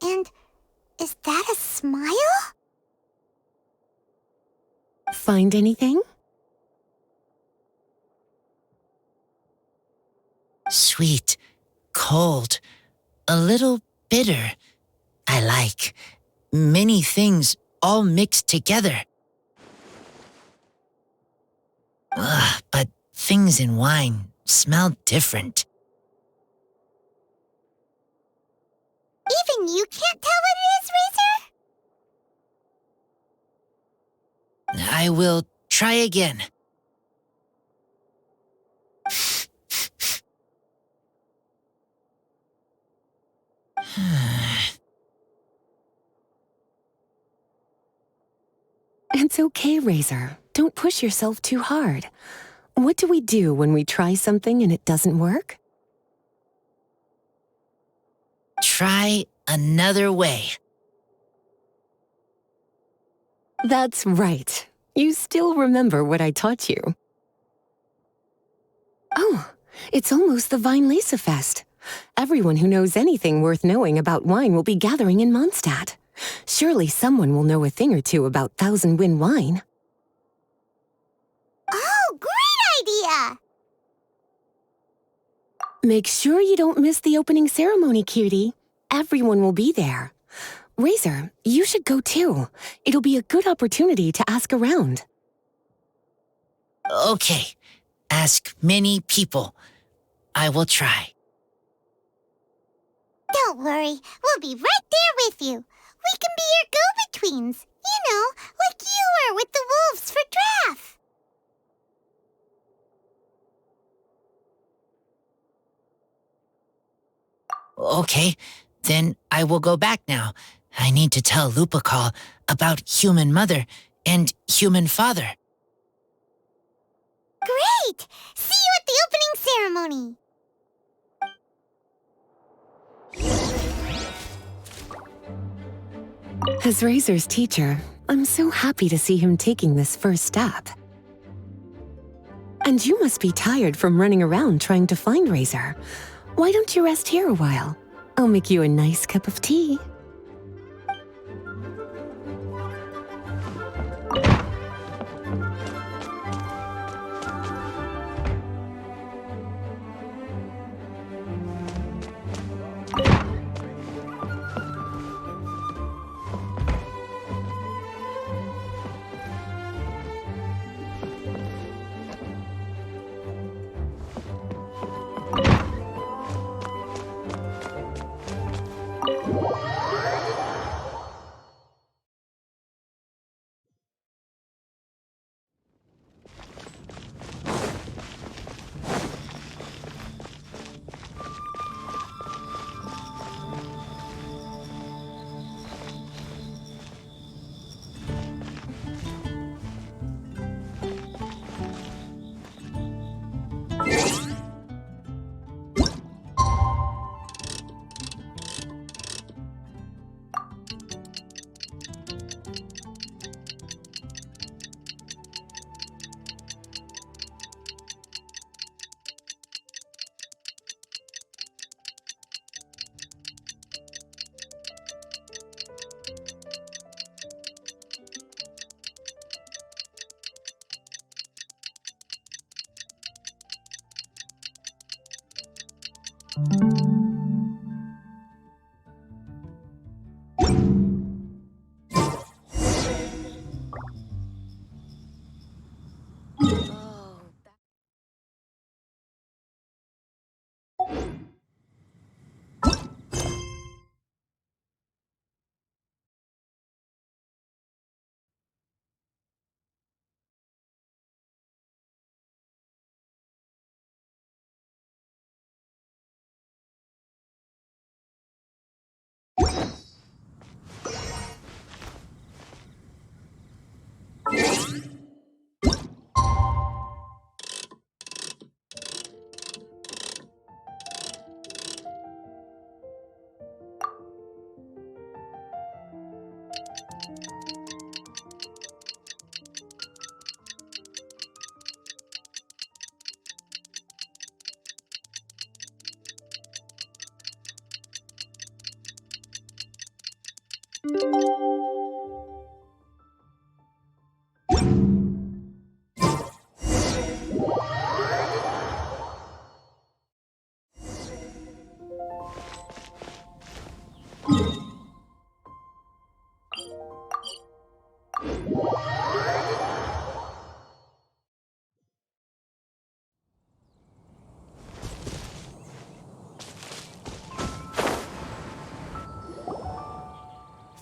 And is that a smile? Find anything? Sweet, cold, a little bitter. I like many things all mixed together. But things in wine smell different. Even you can't tell what it is, Razor? I will try again. It's okay, Razor. Don't push yourself too hard. What do we do when we try something and it doesn't work? Try another way. That's right. You still remember what I taught you. Oh, it's almost the Weinlese Fest. Everyone who knows anything worth knowing about wine will be gathering in Mondstadt. Surely someone will know a thing or two about 1,000 wind wine. Oh, great idea! Make sure you don't miss the opening ceremony, cutie. Everyone will be there. Razor, you should go too. It'll be a good opportunity to ask around. Okay, Ask many people. I will try. Don't worry, we'll be right there with you. We can be your go-betweens. You know, like you were with the wolves for Draff. Okay, then I will go back now. I need to tell Lupercal about Human Mother and Human Father. Great! See you at the opening ceremony. As Razor's teacher, I'm so happy to see him taking this first step. And you must be tired from running around trying to find Razor. Why don't you rest here a while? I'll make you a nice cup of tea.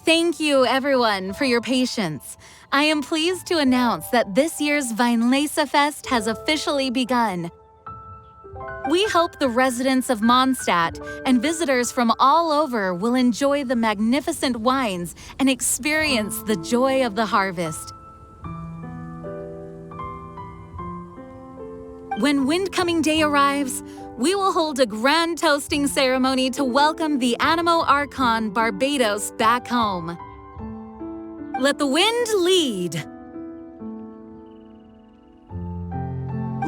Thank you, everyone, for your patience. I am pleased to announce that this year's Weinlese Fest has officially begun. We hope the residents of Mondstadt and visitors from all over will enjoy the magnificent wines and experience the joy of the harvest. When Windcoming Day arrives, we will hold a grand toasting ceremony to welcome the Animo Archon Barbados back home. Let the wind lead.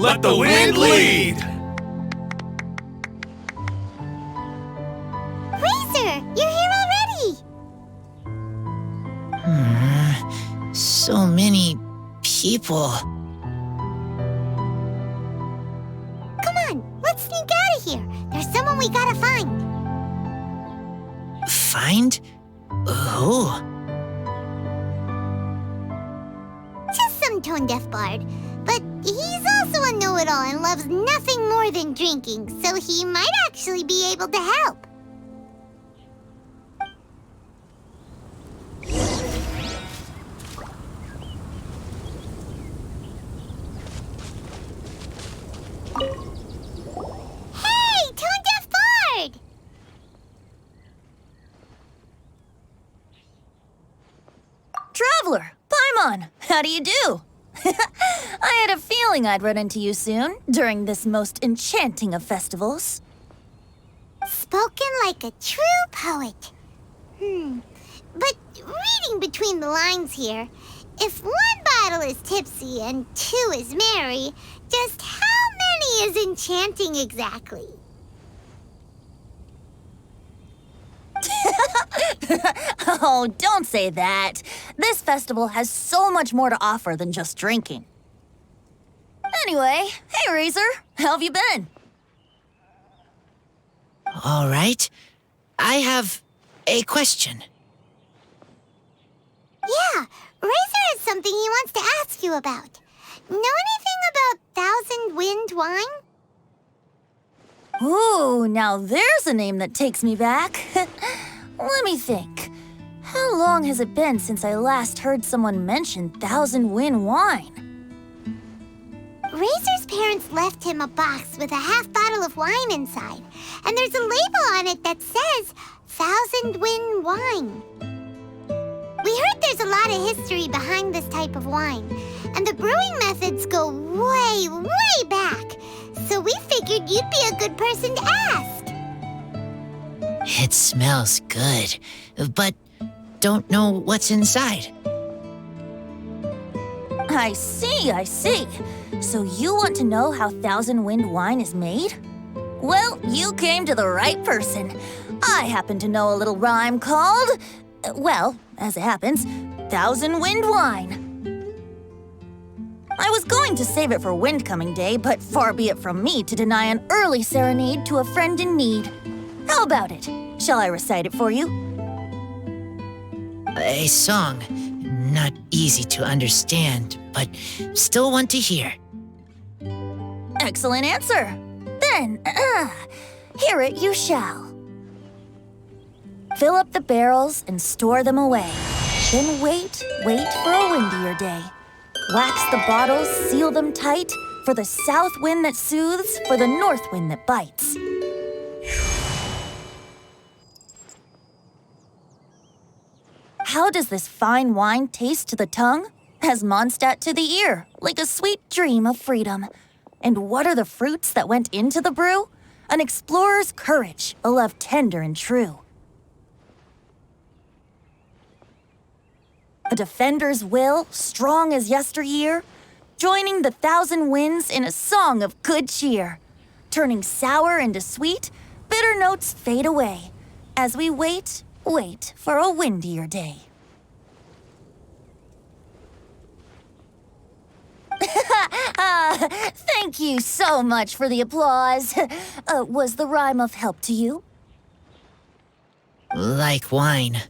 Let the wind lead! Razor, you're here already! So many people. Come on, let's sneak out of here. There's someone we gotta find. Find? Who? Just some tone-deaf bard. But He's also a know-it-all and loves nothing more than drinking, so he might actually be able to help. Hey, Tone-Deaf Bard! Traveler, Paimon, how do you do? I had a feeling I'd run into you soon, during this most enchanting of festivals. Spoken like a true poet. But reading between the lines here, if one bottle is tipsy and two is merry, just how many is enchanting exactly? Oh, don't say that. This festival has so much more to offer than just drinking. Anyway, hey Razor, how have you been? All right. I have a question. Yeah, Razor has something he wants to ask you about. Know anything about Thousand Wind wine? Ooh, now there's a name that takes me back. Let me think. How long has it been since I last heard someone mention Thousand Wind wine? Razor's parents left him a box with a half bottle of wine inside, and there's a label on it that says Thousand Wind wine. We heard there's a lot of history behind this type of wine, and the brewing methods go way, way back, so we figured you'd be a good person to ask. It smells good, but don't know what's inside. I see. So you want to know how Thousand Wind wine is made? Well, you came to the right person. I happen to know a little rhyme called, well, as it happens, Thousand Wind wine. I was going to save it for Windcoming Day, but far be it from me to deny an early serenade to a friend in need. How about it? Shall I recite it for you? A song. Not easy to understand, but still want to hear. Excellent answer. Then, hear it you shall. Fill up the barrels and store them away. Then wait for a windier day. Wax the bottles, seal them tight, for the south wind that soothes, for the north wind that bites. How does this fine wine taste to the tongue? As Mondstadt to the ear, like a sweet dream of freedom. And what are the fruits that went into the brew? An explorer's courage, a love tender and true. A defender's will, strong as yesteryear, joining the thousand winds in a song of good cheer. Turning sour into sweet, bitter notes fade away, as we wait for a windier day. Thank you so much for the applause. Was the rhyme of help to you? Like wine.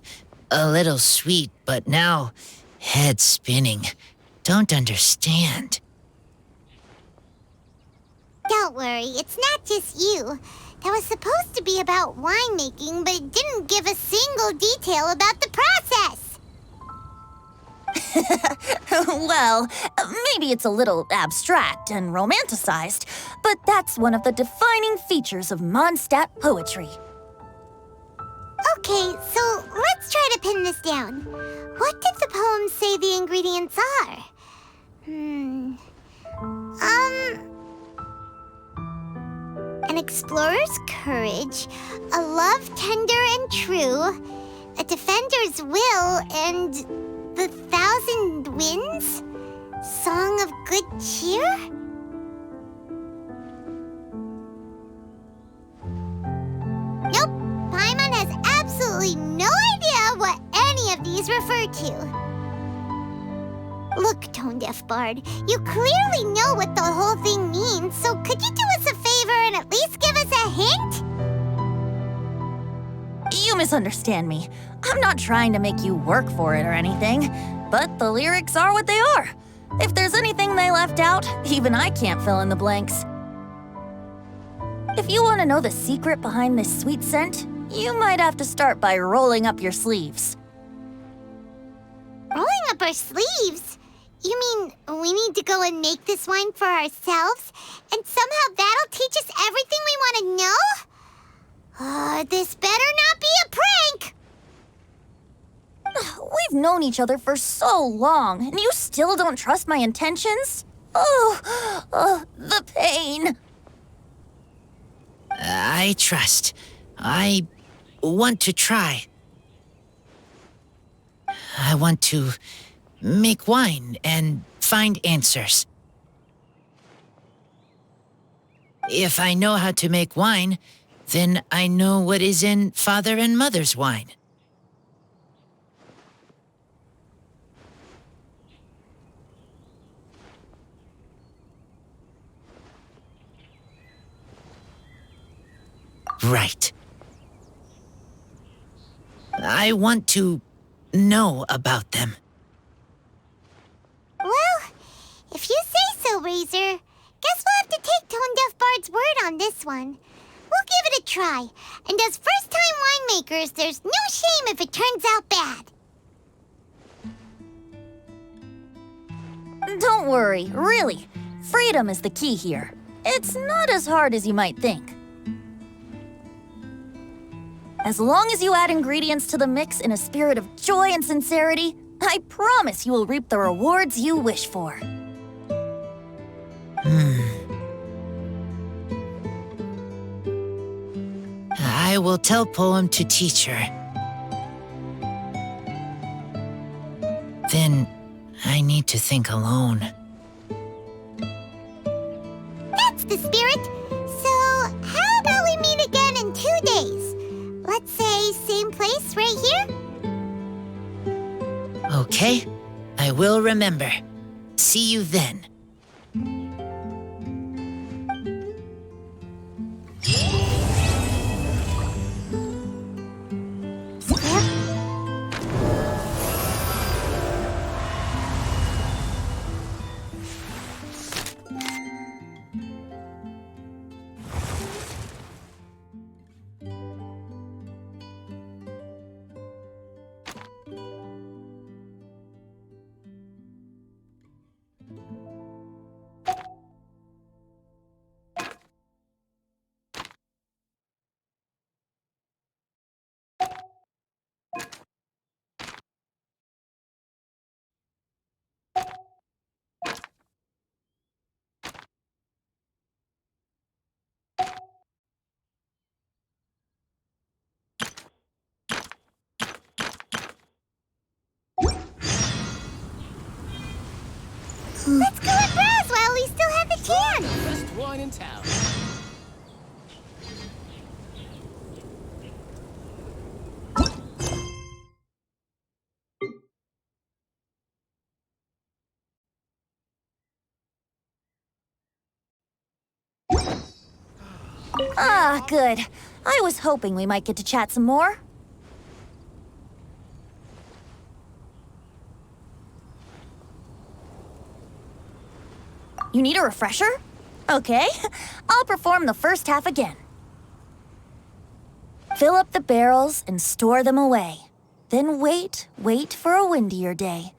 A little sweet, but now head spinning. Don't understand. Don't worry, it's not just you. That was supposed to be about winemaking, but it didn't give a single detail about the process. Well, maybe it's a little abstract and romanticized, but that's one of the defining features of Mondstadt poetry. Okay, so let's try to pin this down. What did the poem say the ingredients are? An explorer's courage, a love tender and true, a defender's will, and the thousand winds? Song of good cheer? Nope, Paimon has absolutely no idea what any of these refer to. Look, Tone-Deaf Bard, you clearly know what the whole thing means, so could you do us a favor and at least give us a hint? You misunderstand me. I'm not trying to make you work for it or anything, but the lyrics are what they are. If there's anything they left out, out, even I can't fill in the blanks. If you want to know the secret behind this sweet scent, you might have to start by rolling up your sleeves. Rolling up our sleeves? You mean we need to go and make this wine for ourselves? And somehow that'll teach us everything we want to know? This better not be a prank! We've known each other for so long, and you still don't trust my intentions? Oh, the pain. I trust. I want to try. I want to make wine and find answers. If I know how to make wine, then I know what is in Father and Mother's wine. Right. I want to know about them. Well, if you say so, Razor, guess we'll have to take Tone Deaf Bard's word on this one. We'll give it a try, and as first-time winemakers, there's no shame if it turns out bad. Don't worry, really. Freedom is the key here. It's not as hard as you might think. As long as you add ingredients to the mix in a spirit of joy and sincerity, I promise you will reap the rewards you wish for. I will tell Poem to teach her. Then I need to think alone. That's the spirit! So, how about we meet again in 2 days? Let's say same place right here? Okay, I will remember. See you then. Let's go and browse while we still have the chance! Best wine in town. Ah, good. I was hoping we might get to chat some more. You need a refresher? Okay, I'll perform the first half again. Fill up the barrels and store them away. Then wait for a windier day.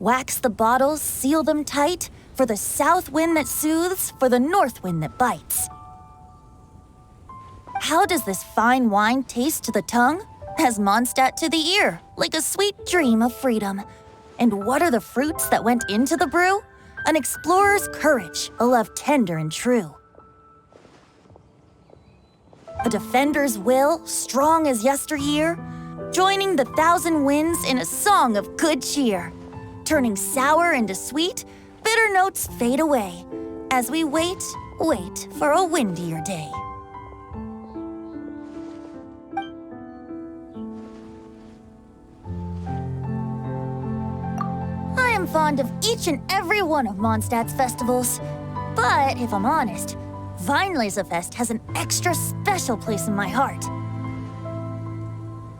Wax the bottles, seal them tight, for the south wind that soothes, for the north wind that bites. How does this fine wine taste to the tongue? As Mondstadt to the ear, like a sweet dream of freedom. And what are the fruits that went into the brew? An explorer's courage, a love tender and true. A defender's will, strong as yesteryear, joining the thousand winds in a song of good cheer. Turning sour into sweet, bitter notes fade away, as we wait for a windier day. I am fond of each and every one of Mondstadt's festivals, but if I'm honest, Weinlesefest has an extra special place in my heart.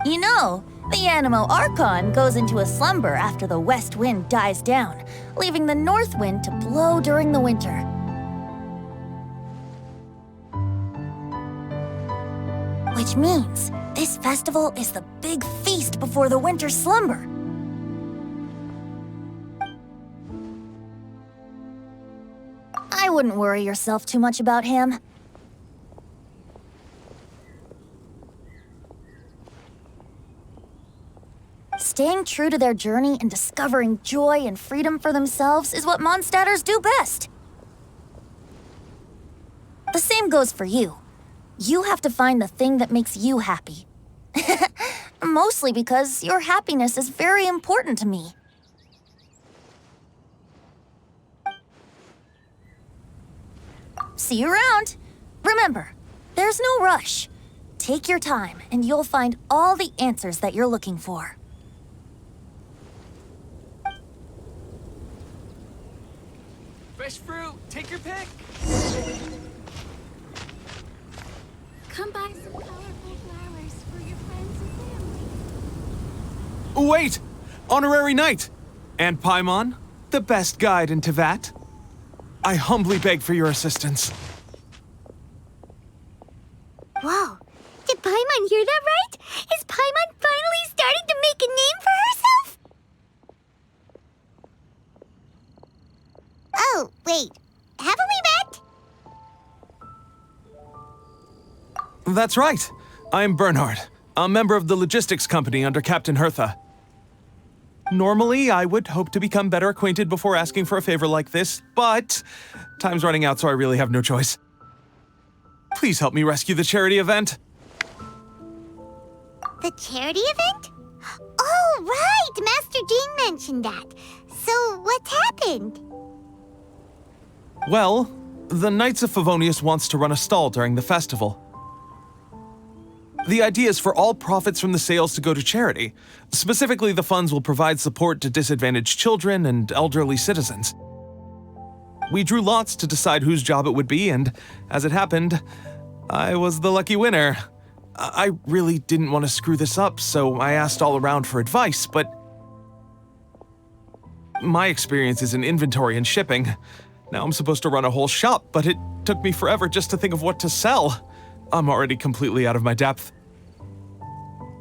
You know, The Animo Archon goes into a slumber after the west wind dies down, leaving the north wind to blow during the winter. Which means this festival is the big feast before the winter slumber. I wouldn't worry yourself too much about him. Staying true to their journey and discovering joy and freedom for themselves is what Mondstadters do best. The same goes for you. You have to find the thing that makes you happy. Mostly because your happiness is very important to me. See you around. Remember, there's no rush. Take your time and you'll find all the answers that you're looking for. Fresh fruit, take your pick. Come buy some colorful flowers for your friends and family. Wait! Honorary Knight! And Paimon, the best guide in Tevat. I humbly beg for your assistance. Whoa, did Paimon hear that right? Is Paimon finally starting to make a name for herself? Oh, wait, haven't we met? That's right. I'm Bernhard, a member of the logistics company under Captain Hertha. Normally, I would hope to become better acquainted before asking for a favor like this, but time's running out, so I really have no choice. Please help me rescue the charity event. The charity event? Oh, right! Master Jean mentioned that. So, what's happened? Well, the Knights of Favonius wants to run a stall during the festival. The idea is for all profits from the sales to go to charity. Specifically, the funds will provide support to disadvantaged children and elderly citizens. We drew lots to decide whose job it would be, and as it happened, I was the lucky winner. I really didn't want to screw this up, so I asked all around for advice, but my experience is in inventory and shipping. Now I'm supposed to run a whole shop, but it took me forever just to think of what to sell. I'm already completely out of my depth.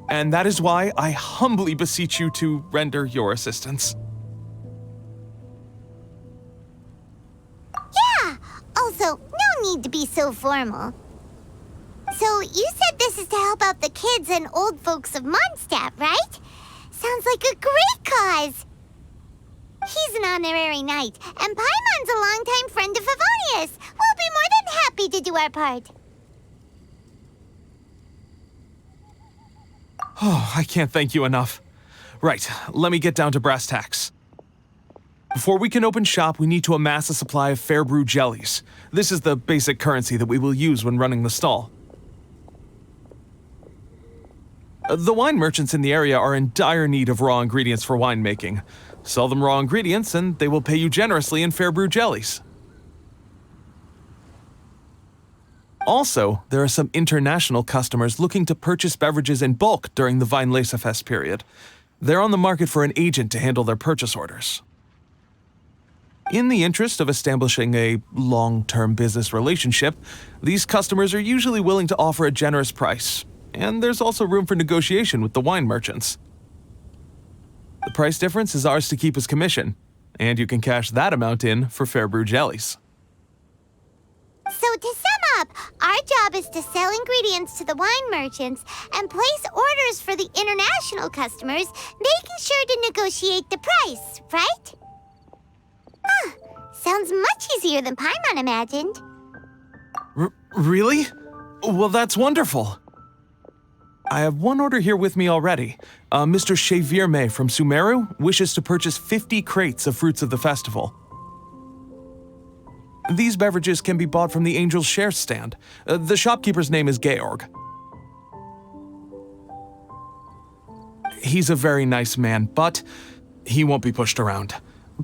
And that is why I humbly beseech you to render your assistance. Yeah! Also, no need to be so formal. So, you said this is to help out the kids and old folks of Mondstadt, right? Sounds like a great cause! He's an honorary knight, and Paimon's a longtime friend of Favonius. We'll be more than happy to do our part. Oh, I can't thank you enough. Right, let me get down to brass tacks. Before we can open shop, we need to amass a supply of fair brew jellies. This is the basic currency that we will use when running the stall. The wine merchants in the area are in dire need of raw ingredients for winemaking. Sell them raw ingredients and they will pay you generously in fair brew jellies. Also, there are some international customers looking to purchase beverages in bulk during the Weinlesefest period. They're on the market for an agent to handle their purchase orders. In the interest of establishing a long-term business relationship, these customers are usually willing to offer a generous price, and there's also room for negotiation with the wine merchants. The price difference is ours to keep as commission, and you can cash that amount in for fair brew jellies. So to sum up, our job is to sell ingredients to the wine merchants and place orders for the international customers, making sure to negotiate the price, right? Sounds much easier than Paimon imagined. Really? Well, that's wonderful. I have one order here with me already. Mr. Chevirme from Sumeru wishes to purchase 50 crates of fruits of the festival. These beverages can be bought from the Angel's Share stand. The shopkeeper's name is Georg. He's a very nice man, but he won't be pushed around.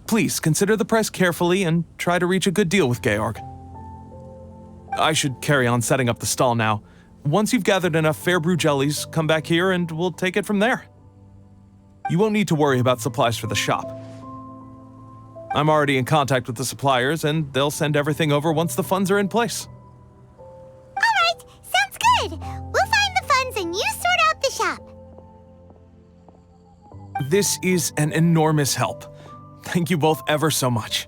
Please consider the price carefully and try to reach a good deal with Georg. I should carry on setting up the stall now. Once you've gathered enough fair brew jellies, come back here and we'll take it from there. You won't need to worry about supplies for the shop. I'm already in contact with the suppliers, and they'll send everything over once the funds are in place. All right, sounds good. We'll find the funds and you sort out the shop. This is an enormous help. Thank you both ever so much.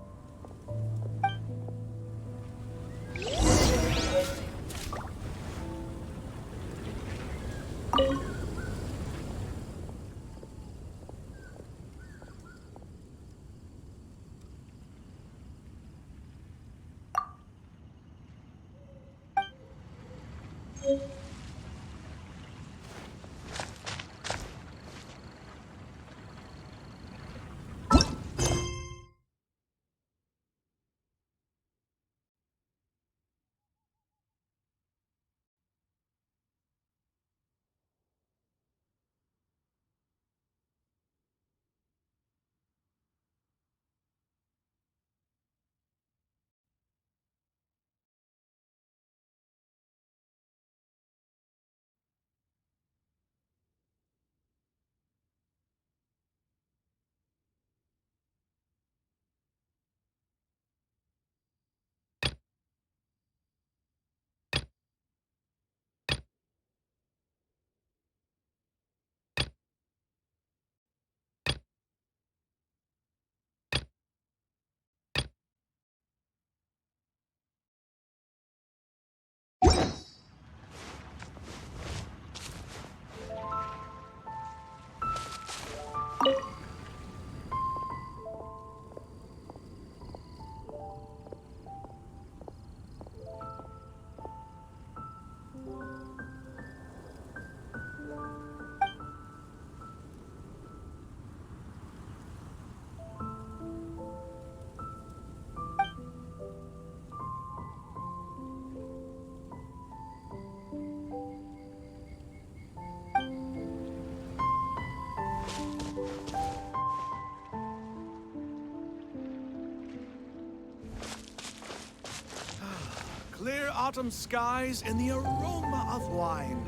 Clear autumn skies and the aroma of wine.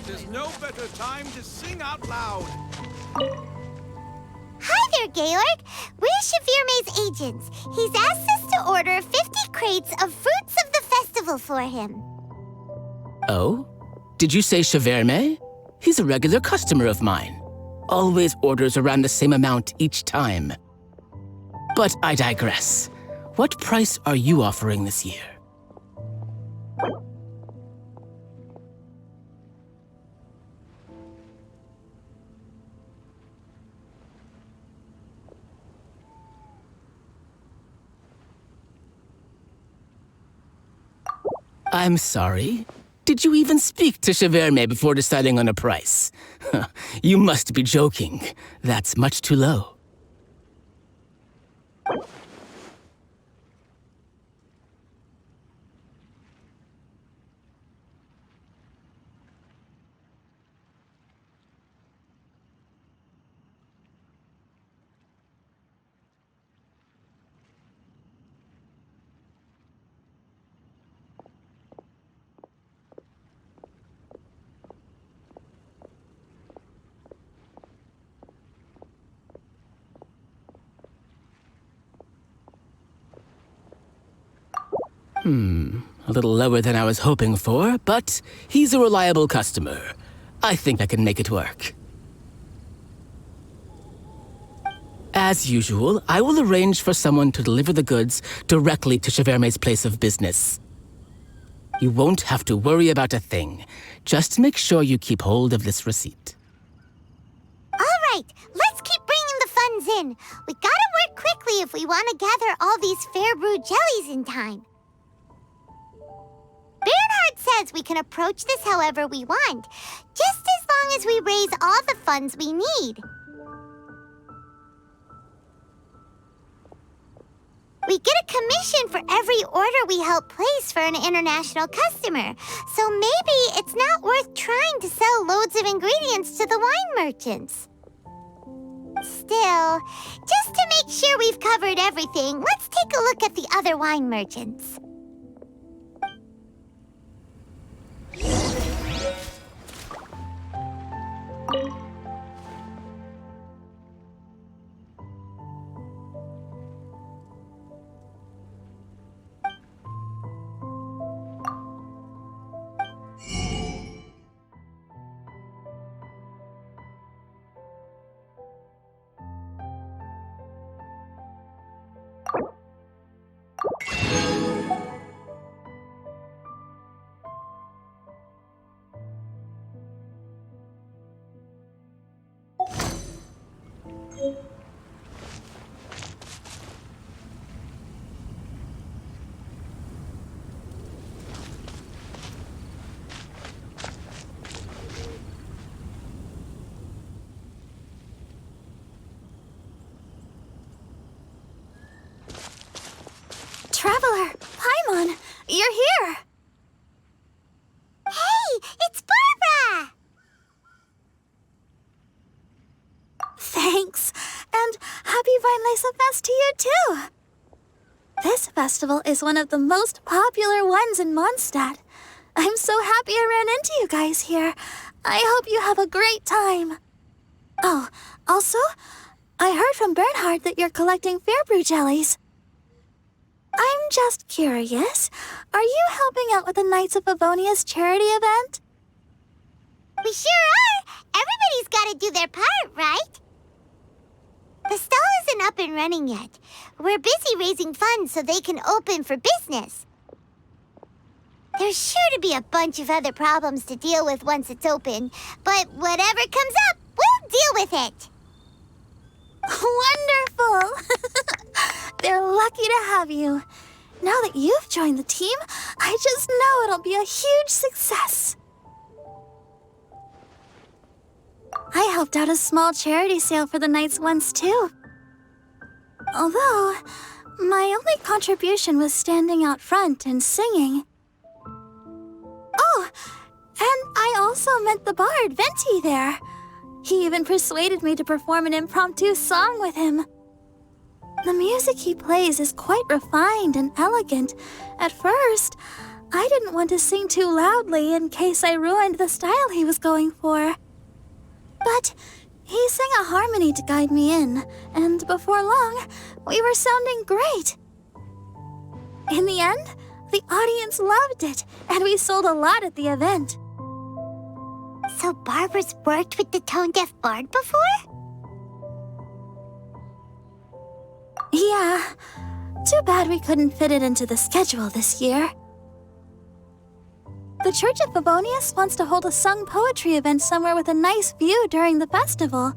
There's no better time to sing out loud. Hi there, Georg. We're Shavirme's agents. He's asked us to order 50 crates of fruits of the festival for him. Oh? Did you say Shavirme? He's a regular customer of mine. Always orders around the same amount each time. But I digress. What price are you offering this year? I'm sorry. Did you even speak to Shavirme before deciding on a price? You must be joking. That's much too low. A little lower than I was hoping for, but he's a reliable customer. I think I can make it work. As usual, I will arrange for someone to deliver the goods directly to Shavirme's place of business. You won't have to worry about a thing. Just make sure you keep hold of this receipt. All right, let's keep bringing the funds in. We gotta work quickly if we want to gather all these fair brew jellies in time. Bernhard says we can approach this however we want, just as long as we raise all the funds we need. We get a commission for every order we help place for an international customer, so maybe it's not worth trying to sell loads of ingredients to the wine merchants. Still, just to make sure we've covered everything, let's take a look at the other wine merchants. Paimon, you're here! Hey, it's Barbara! Thanks, and happy Vinelesa Fest to you too! This festival is one of the most popular ones in Mondstadt. I'm so happy I ran into you guys here. I hope you have a great time. Oh, also, I heard from Bernhard that you're collecting Fairbrew jellies. I'm just curious, are you helping out with the Knights of Favonia's charity event? We sure are! Everybody's gotta do their part, right? The stall isn't up and running yet. We're busy raising funds so they can open for business. There's sure to be a bunch of other problems to deal with once it's open, but whatever comes up, we'll deal with it. Wonderful! They're lucky to have you. Now that you've joined the team, I just know it'll be a huge success. I helped out a small charity sale for the Knights once too. Although, my only contribution was standing out front and singing. Oh, and I also met the bard, Venti, there. He even persuaded me to perform an impromptu song with him. The music he plays is quite refined and elegant. At first, I didn't want to sing too loudly in case I ruined the style he was going for. But he sang a harmony to guide me in, and before long, we were sounding great. In the end, the audience loved it, and we sold a lot at the event. So Barbara's worked with the tone-deaf bard before? Yeah. Too bad we couldn't fit it into the schedule this year. The Church of Favonius wants to hold a sung poetry event somewhere with a nice view during the festival,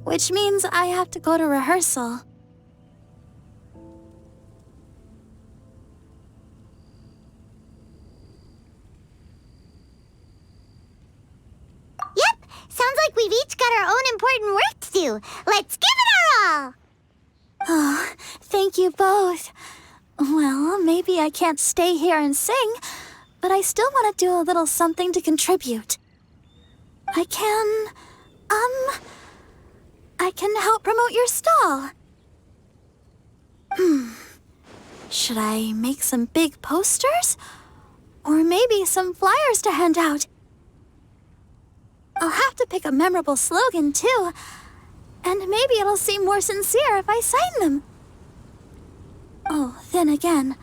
which means I have to go to rehearsal. Yep, sounds like we've each got our own important work to do. Let's give it our all! Oh, thank you both. Well, maybe I can't stay here and sing, but I still want to do a little something to contribute. I can help promote your stall. Should I make some big posters? Or maybe some flyers to hand out? I'll have to pick a memorable slogan, too. And maybe it'll seem more sincere if I sign them. Oh, then again,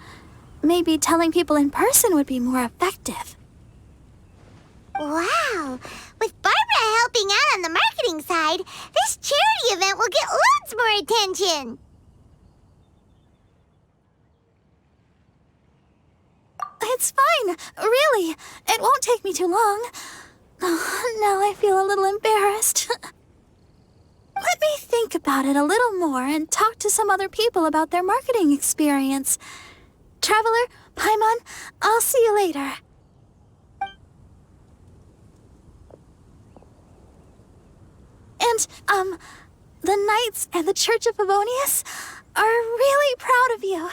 maybe telling people in person would be more effective. Wow! With Barbara helping out on the marketing side, this charity event will get loads more attention! It's fine, really. It won't take me too long. Oh, now I feel a little embarrassed. Let me think about it a little more and talk to some other people about their marketing experience. Traveler, Paimon, I'll see you later. And, the Knights and the Church of Favonius are really proud of you.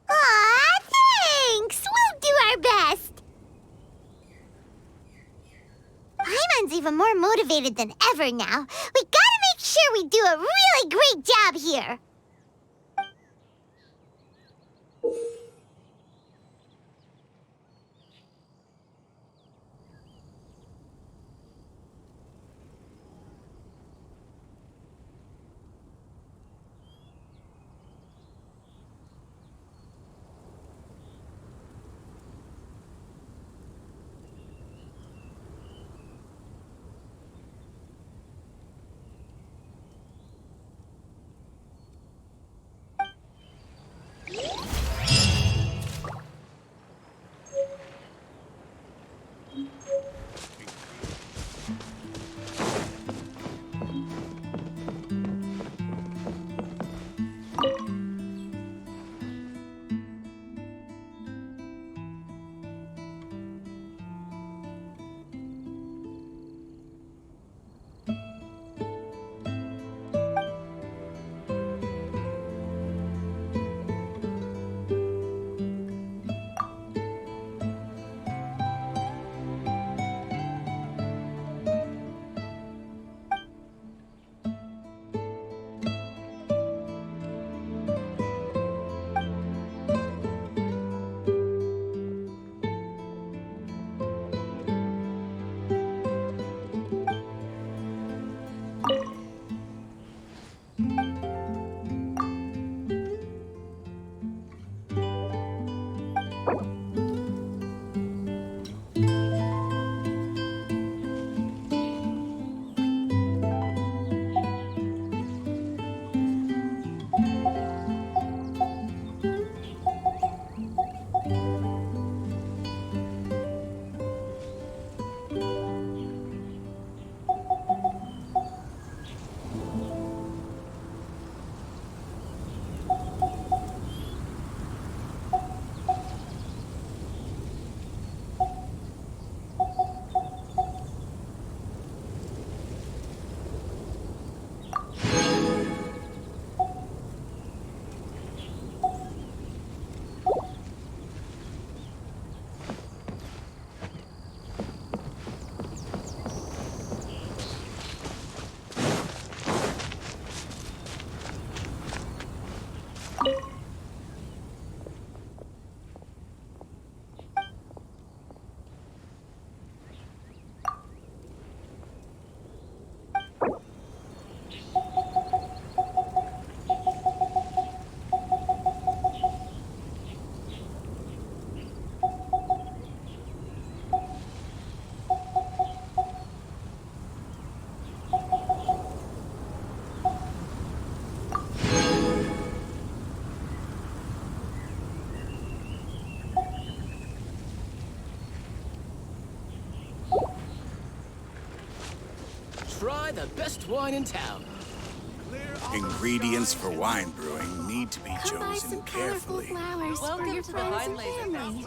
Aw, thanks! We'll do our best! Paimon's even more motivated than ever now. We gotta make sure we do a really great job here! Try the best wine in town. Ingredients for wine brewing need to be chosen carefully. flowers Welcome for your to the friends and Vine Laser family.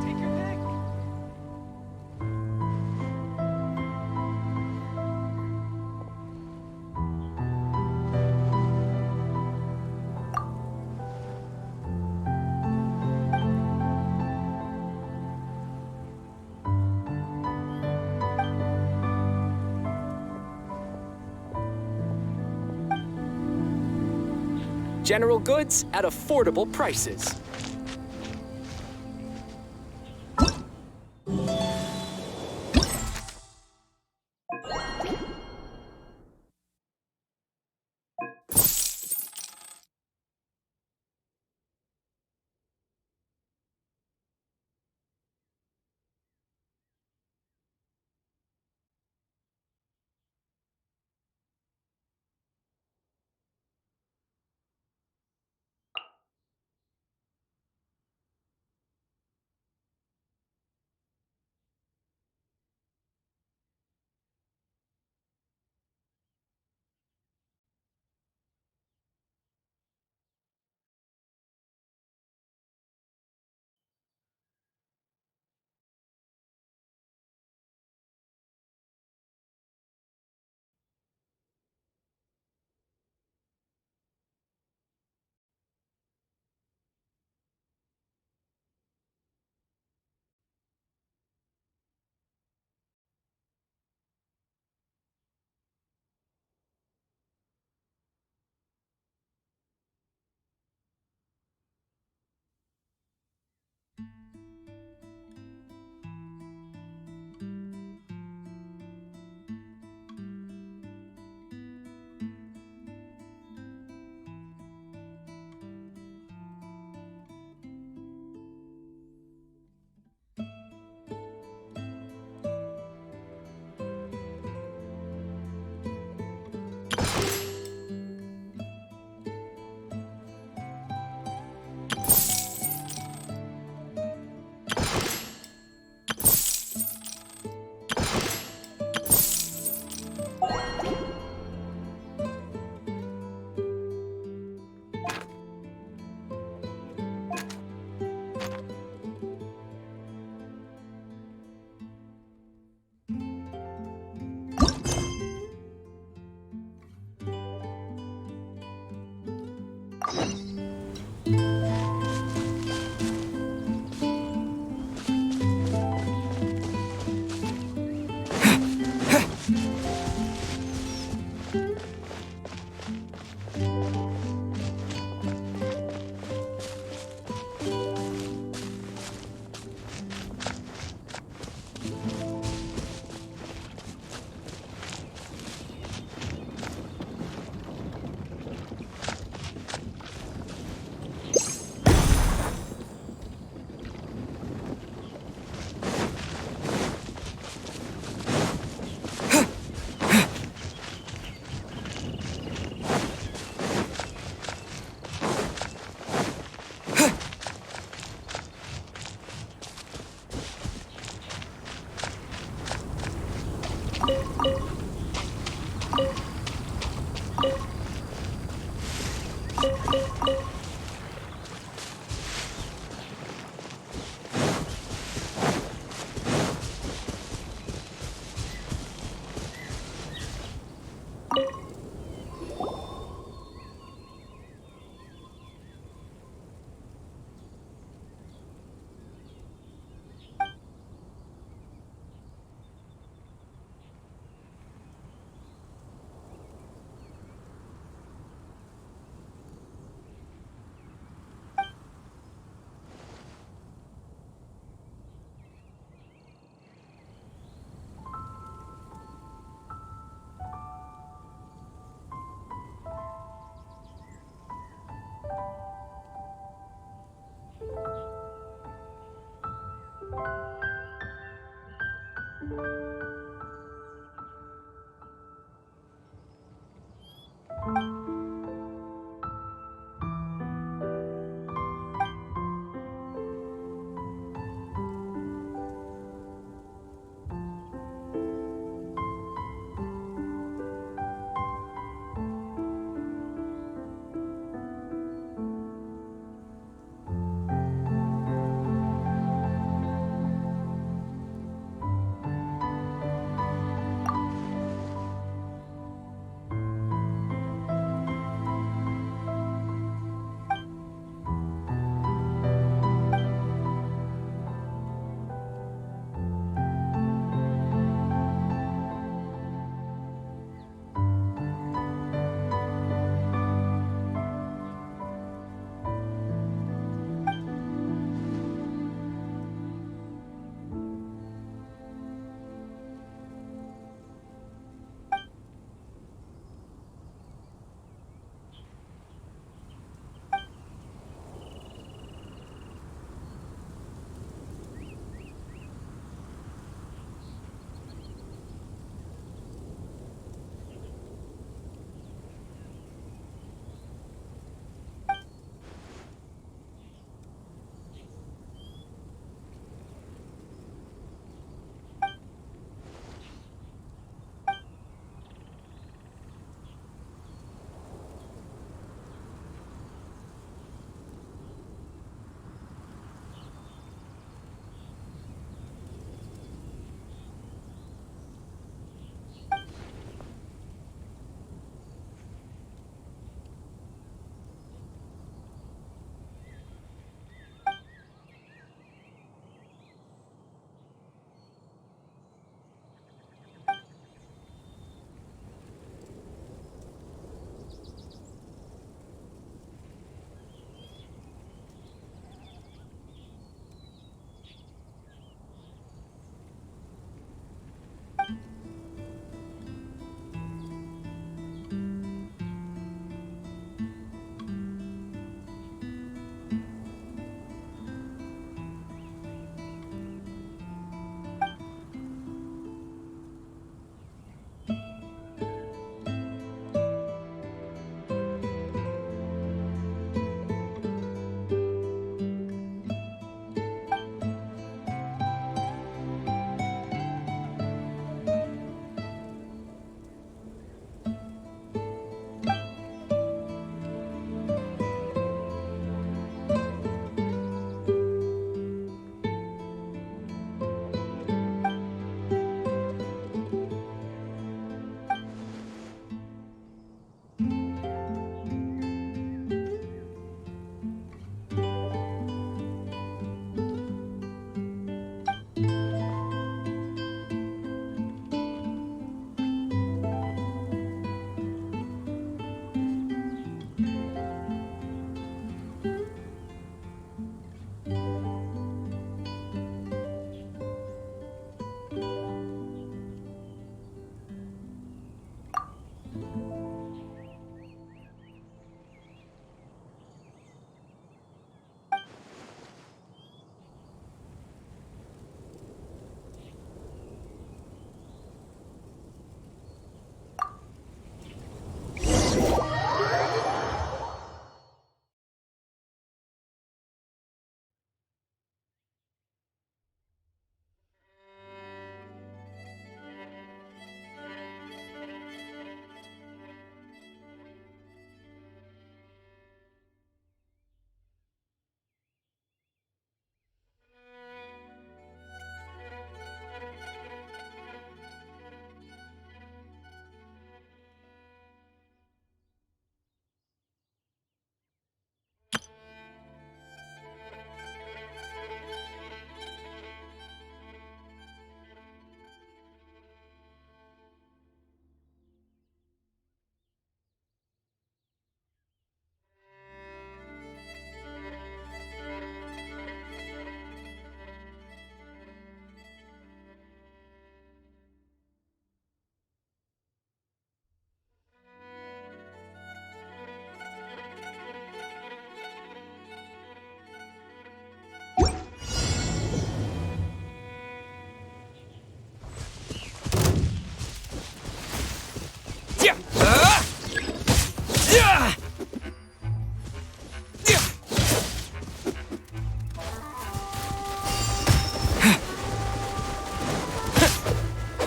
Take your pick. General goods at affordable prices.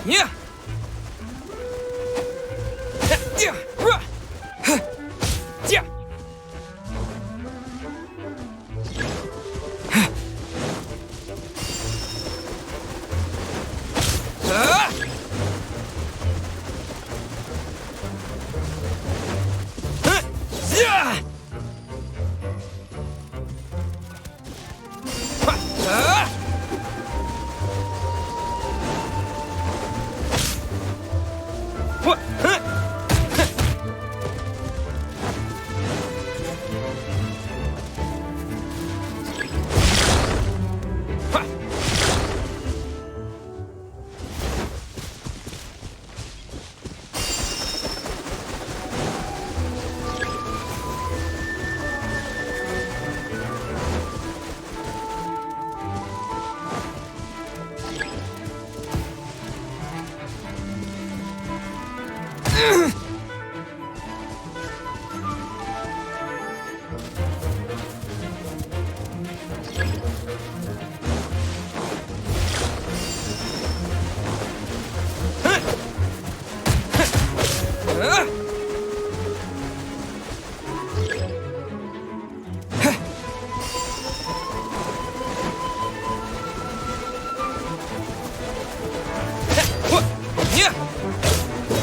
Yeah. Yeah.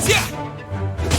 Yeah.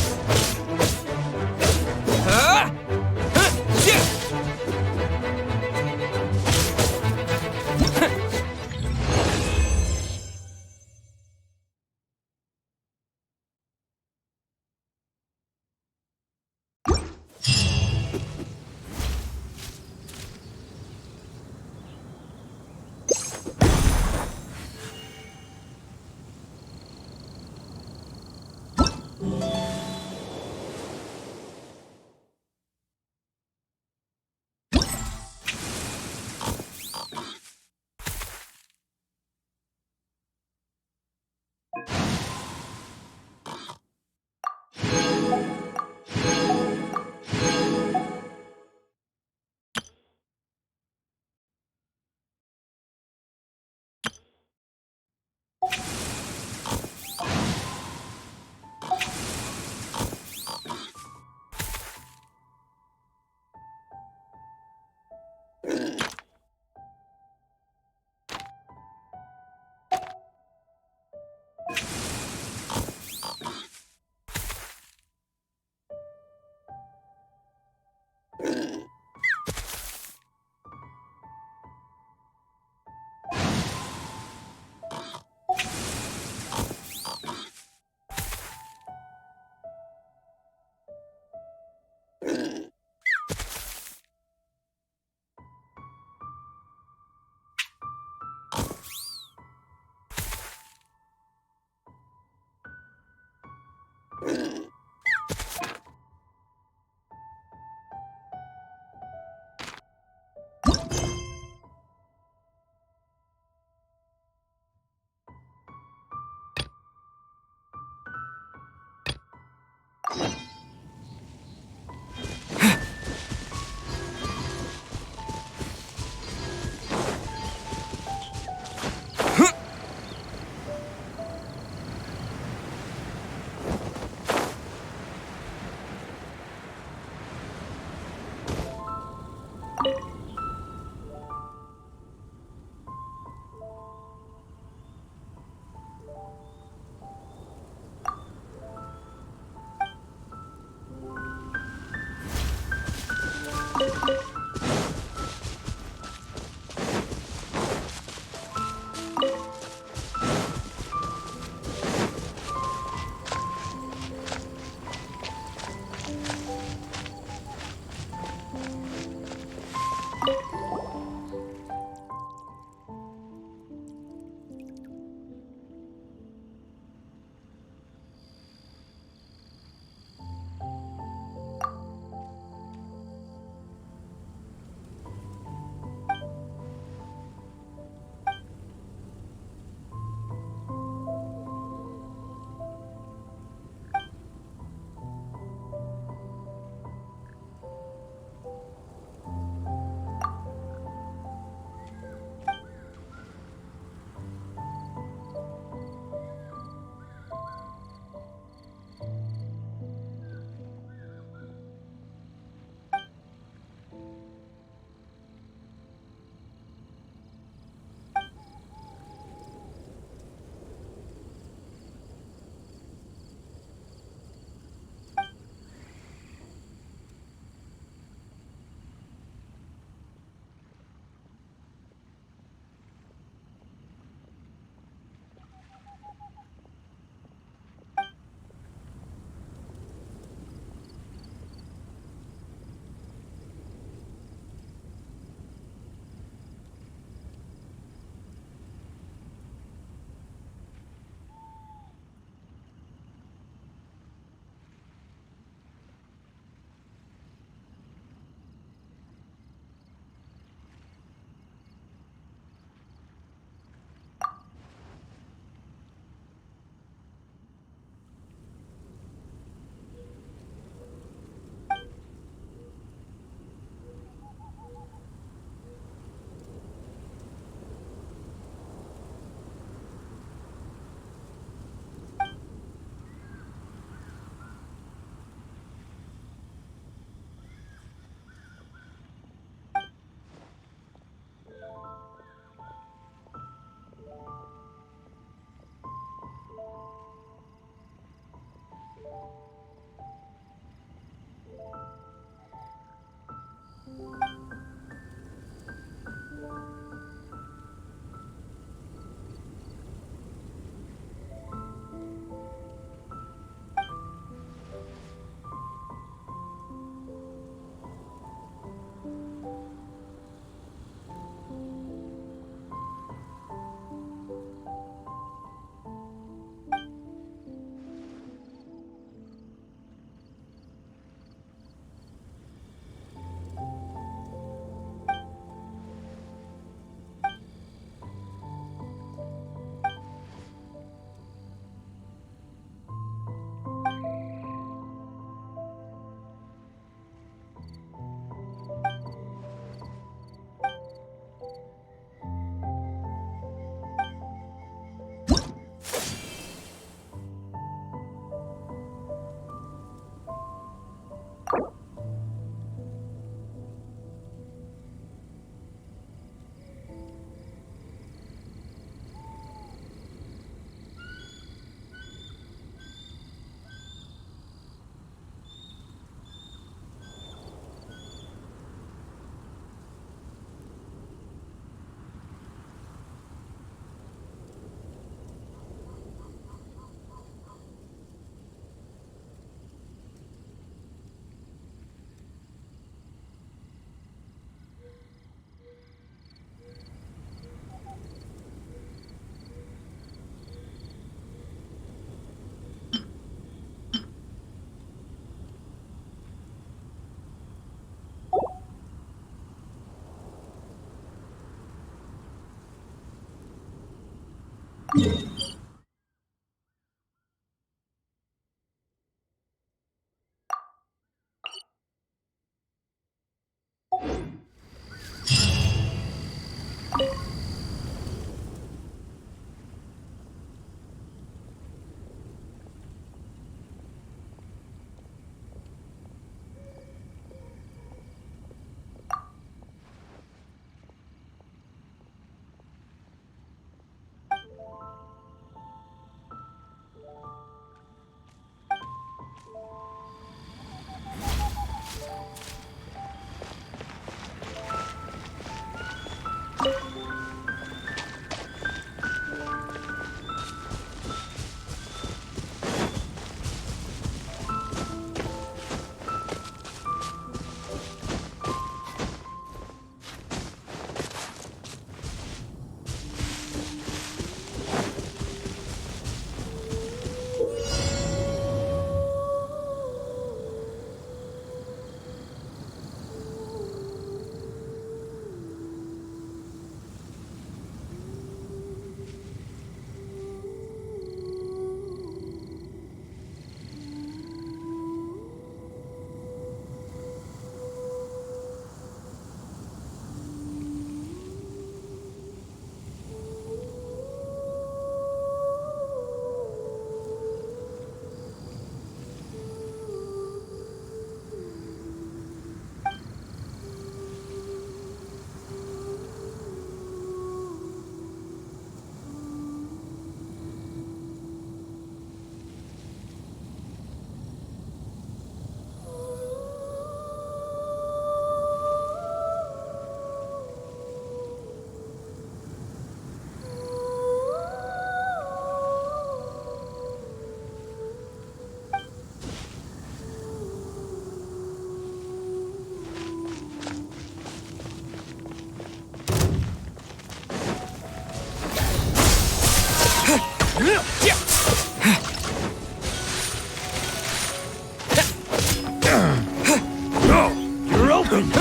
You're open!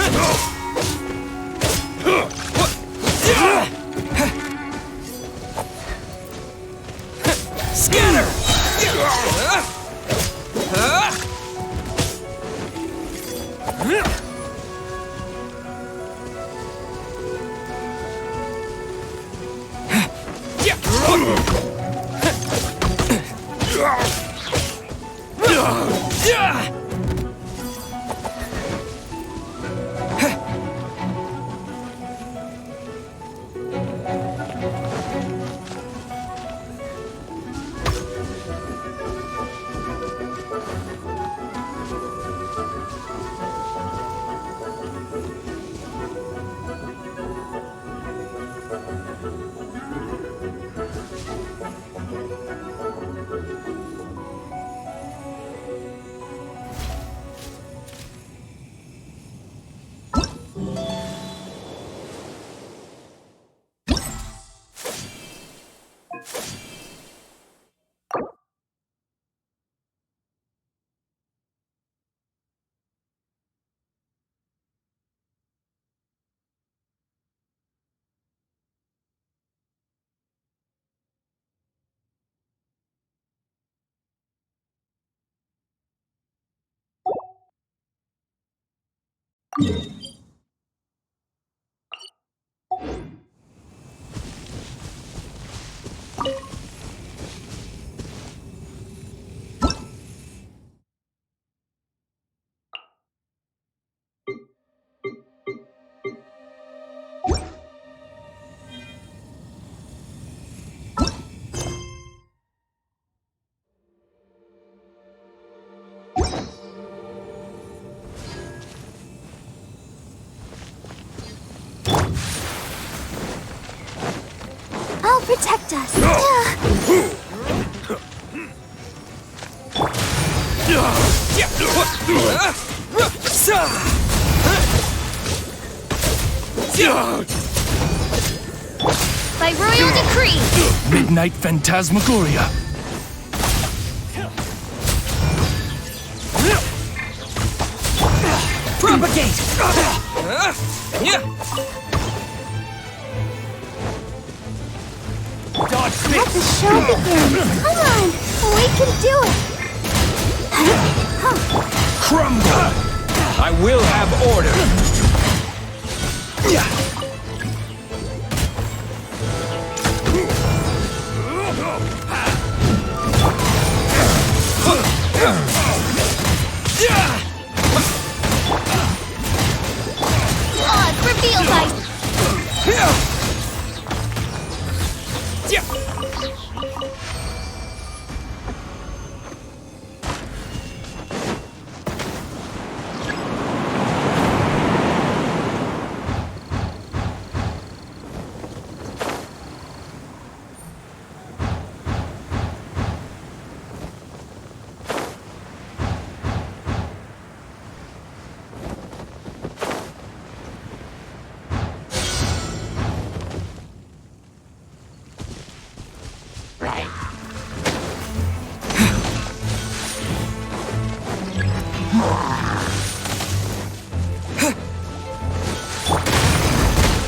Scanner! I'll protect us. By royal decree! Midnight Phantasmagoria. Propagate! Dodge Watch Let the this! show begin. Come on, we can do it. Crumble! I will have order! Odds revealed by...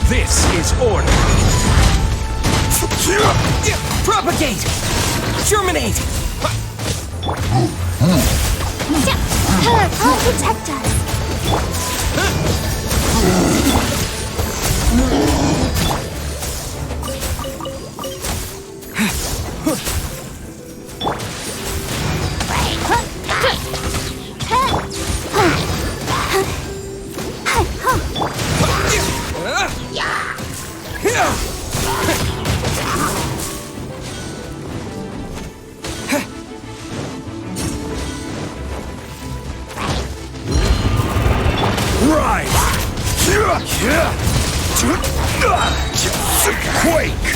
This is order! Propagate! Germinate! I'll protect us. Rise! Quake!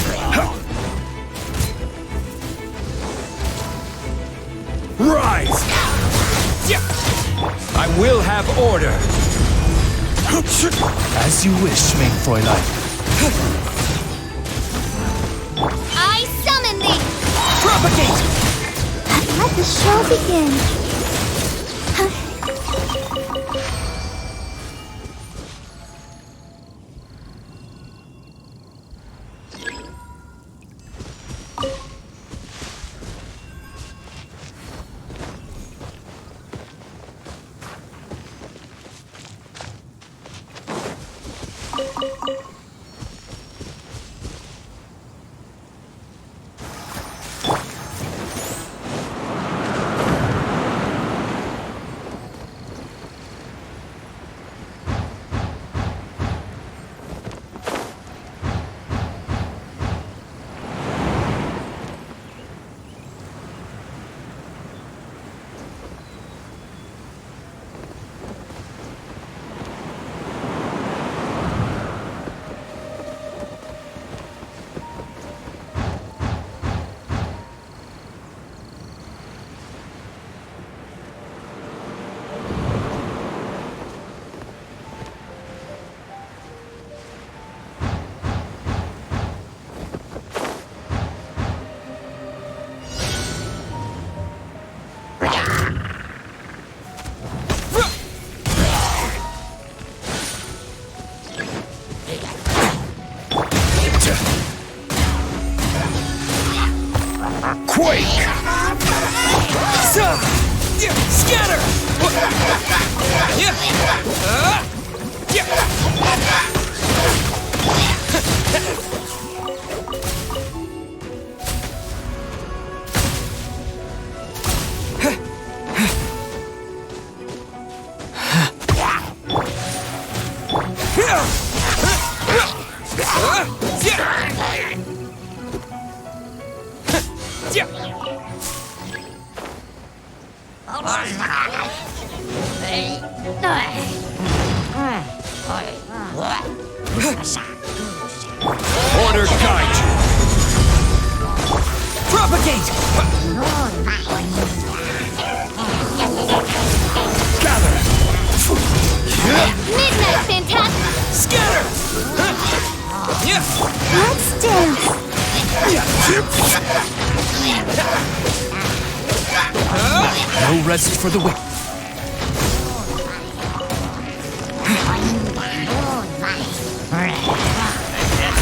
Rise! I will have order! As you wish, main Fräulein. I summon thee. Propagate! Let the show begin. Quake! Scatter! Order guide you! Propagate! Gather! Midnight Fantastic. Scatter! Let's dance. No rest for the wicked.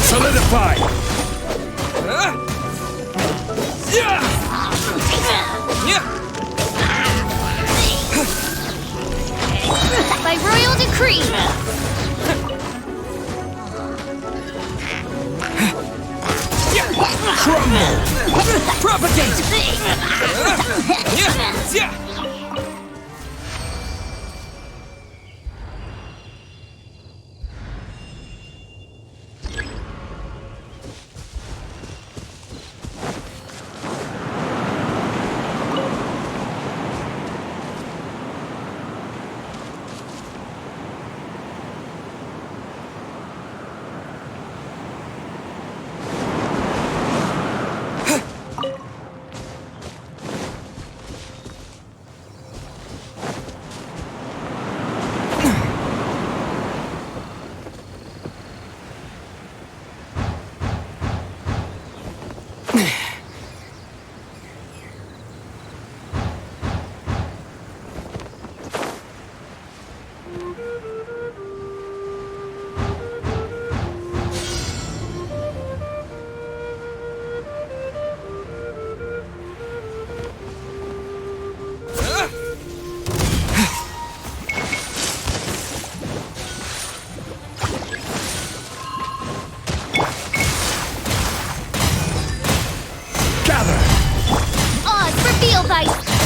Solidify! By royal decree! Crumble! Propagate!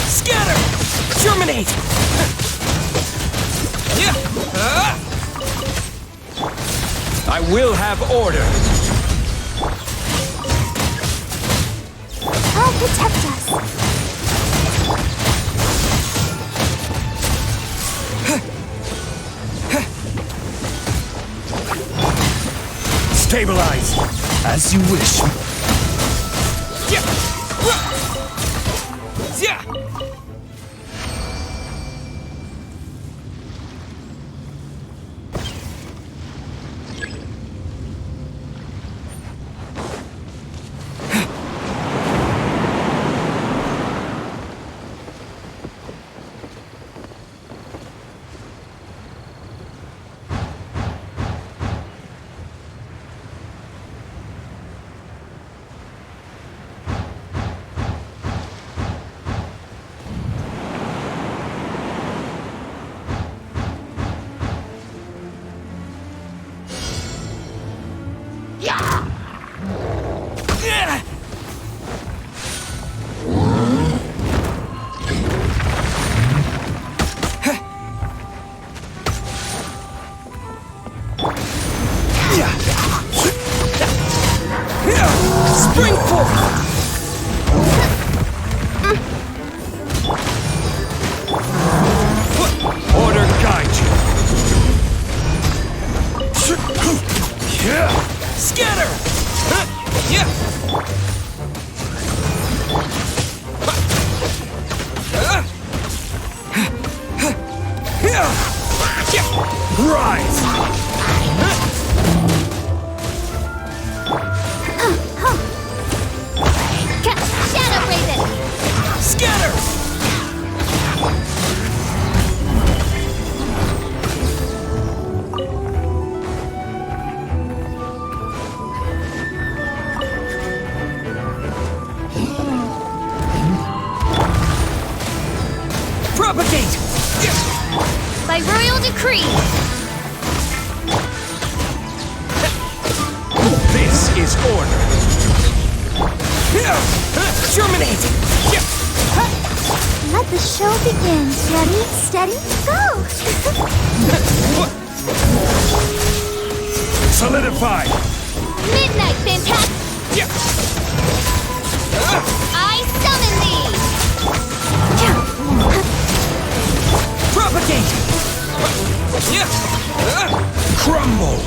Scatter! Terminate! I will have order. I'll protect us. Stabilize, as you wish. Spring forth! Order guide you. Scatter! Rise! Shadow Raven! Scatter! Propagate! By royal decree! This is order. Terminate! Let the show begin. Ready, steady, go! Solidify. Midnight Fantastic! I summon thee! Propagate! Crumble.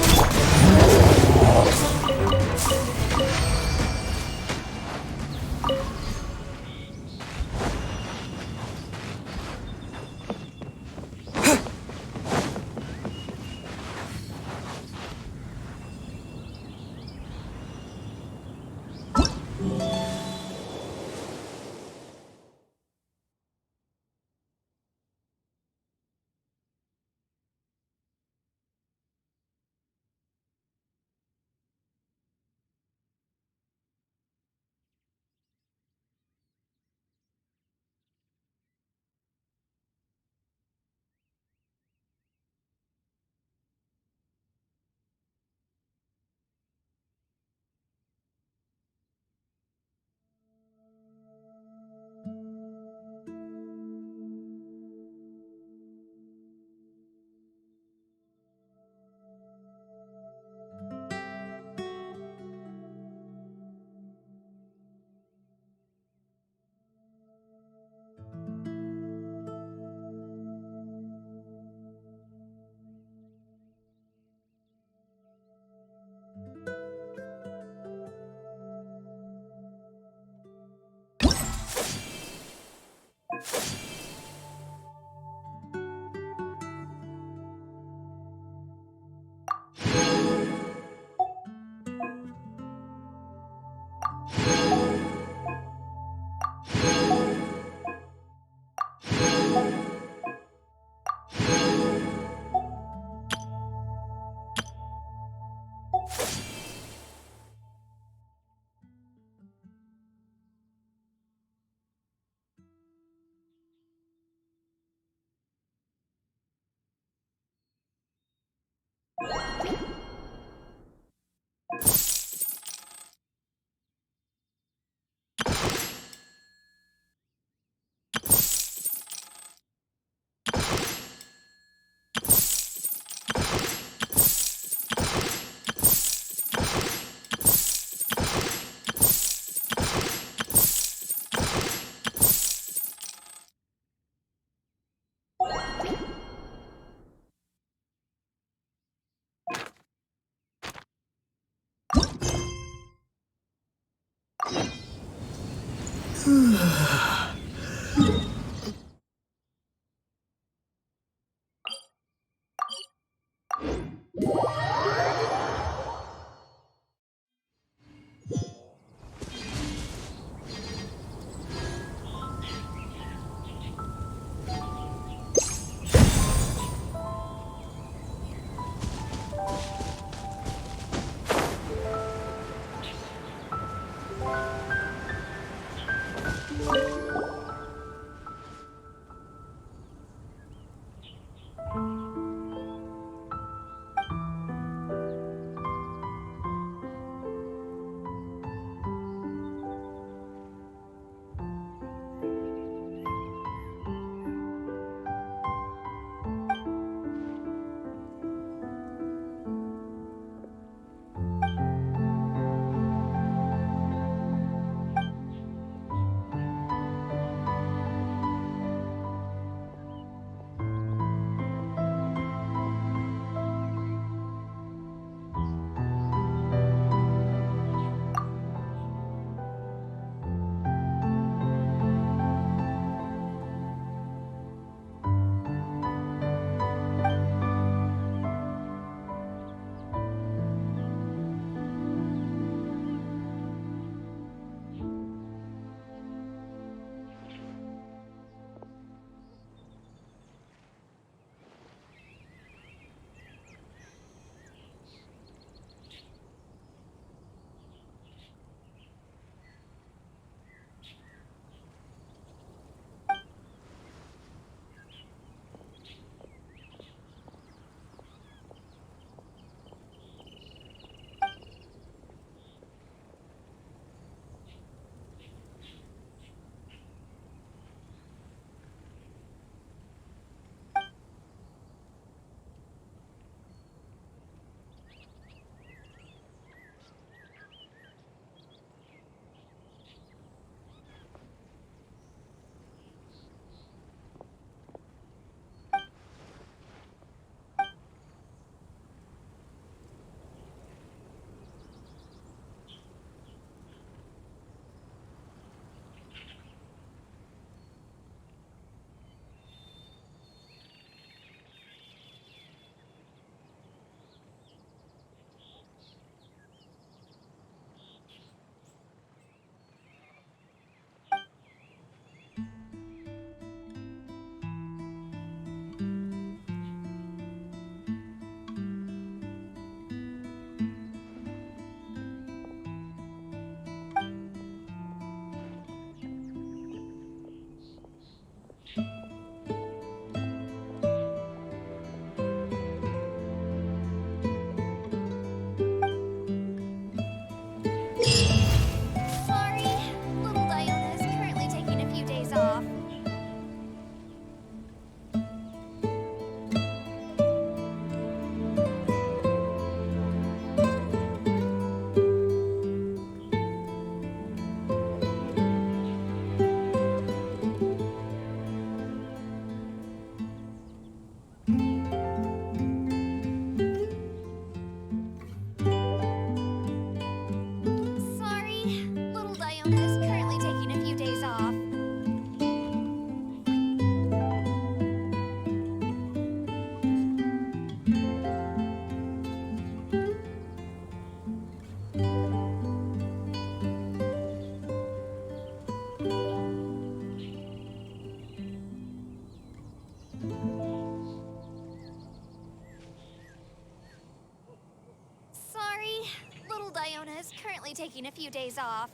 taking a few days off.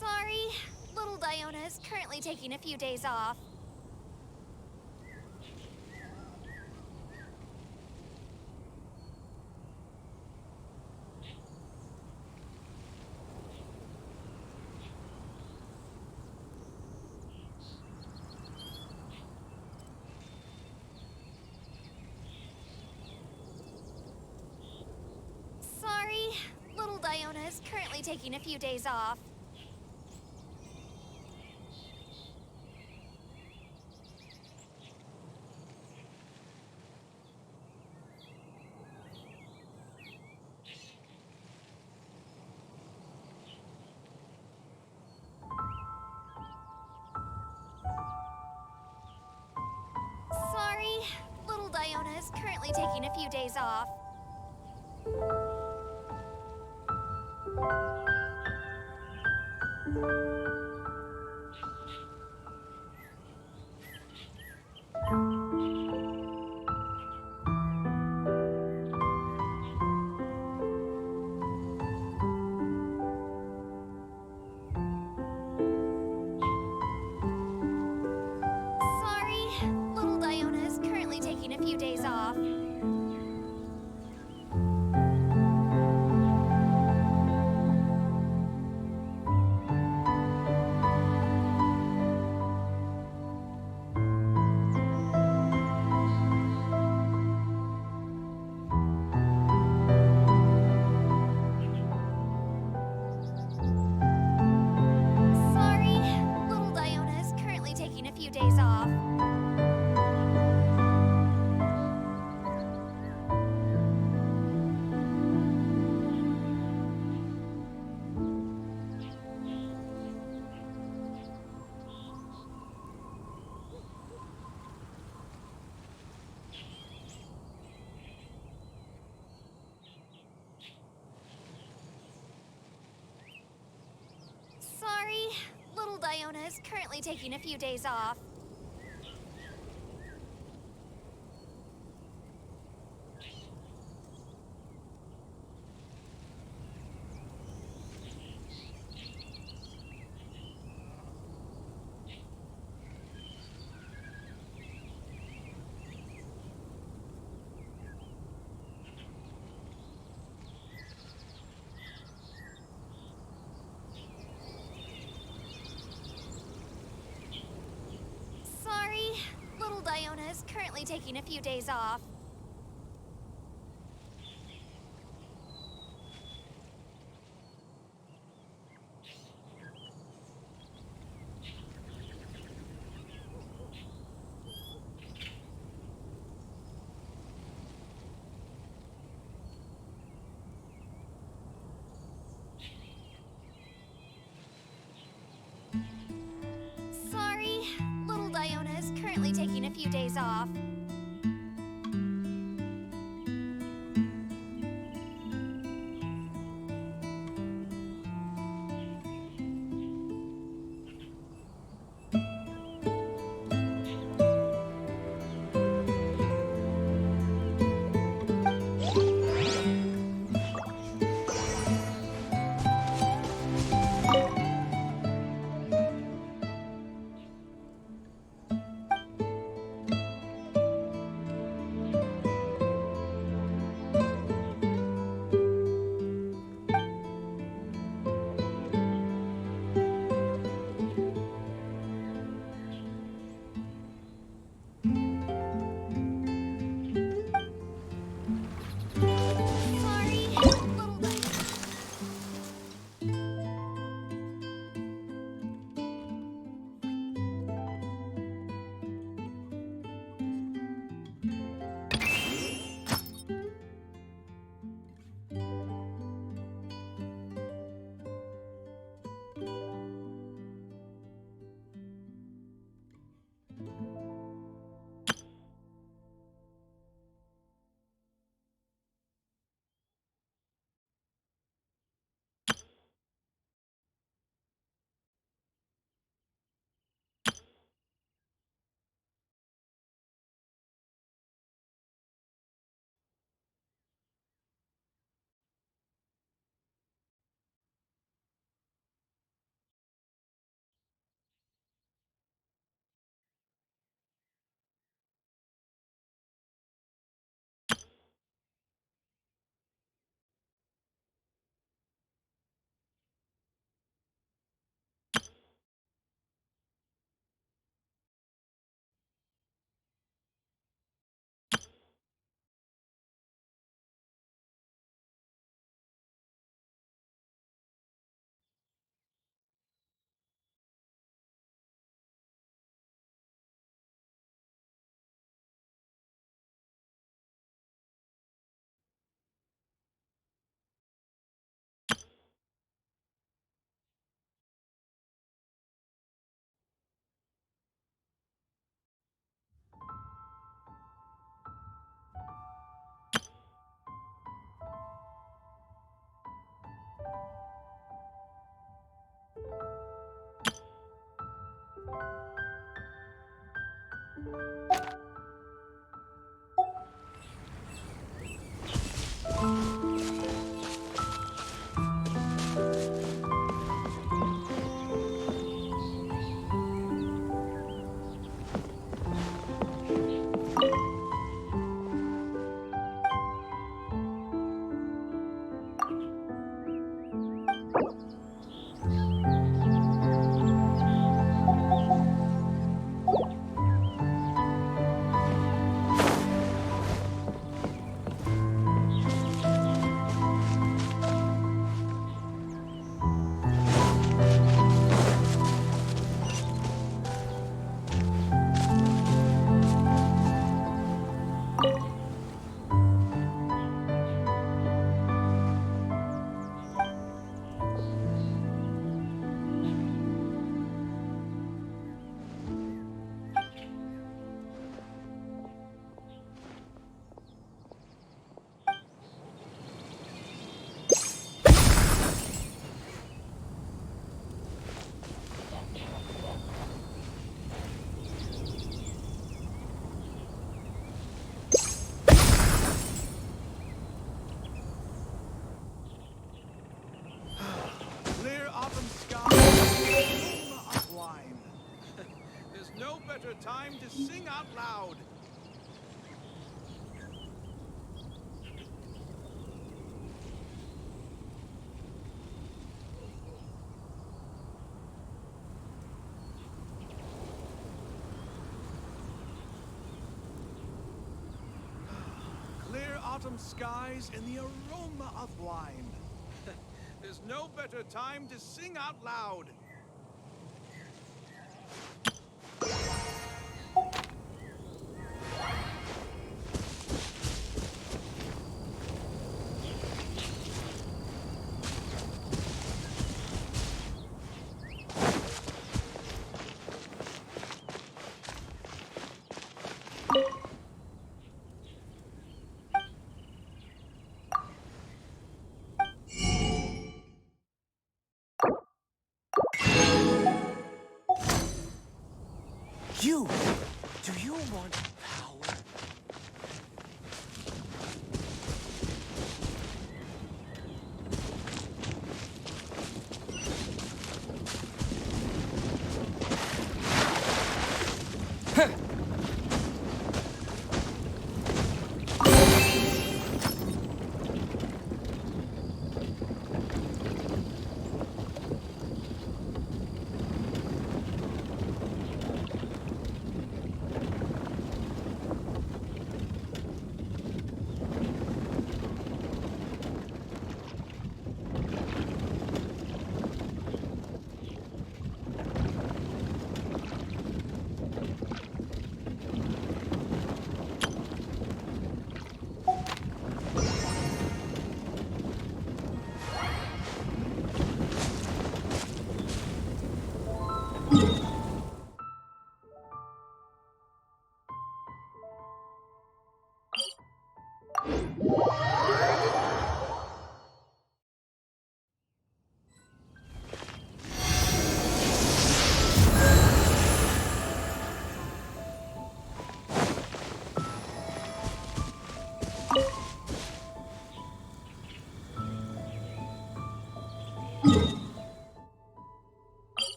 Sorry, little Diona is currently taking a few days off. Sorry, little Diona is currently taking a few days off. Sorry, little Diona is currently taking a few days off. Sorry, little Diona is currently taking a few days off. Sorry, little Diona is currently taking a few days off. Sorry, little Diona is currently taking a few days off. Sorry, little Diona is currently taking a few days off. Sorry, little Diona is currently taking a few days off. time to sing out loud. Clear autumn skies and the aroma of wine. There's no better time to sing out loud. You! Do you want power?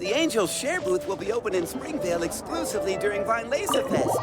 The Angel's Share booth will be open in Springvale exclusively during Vinelace Fest.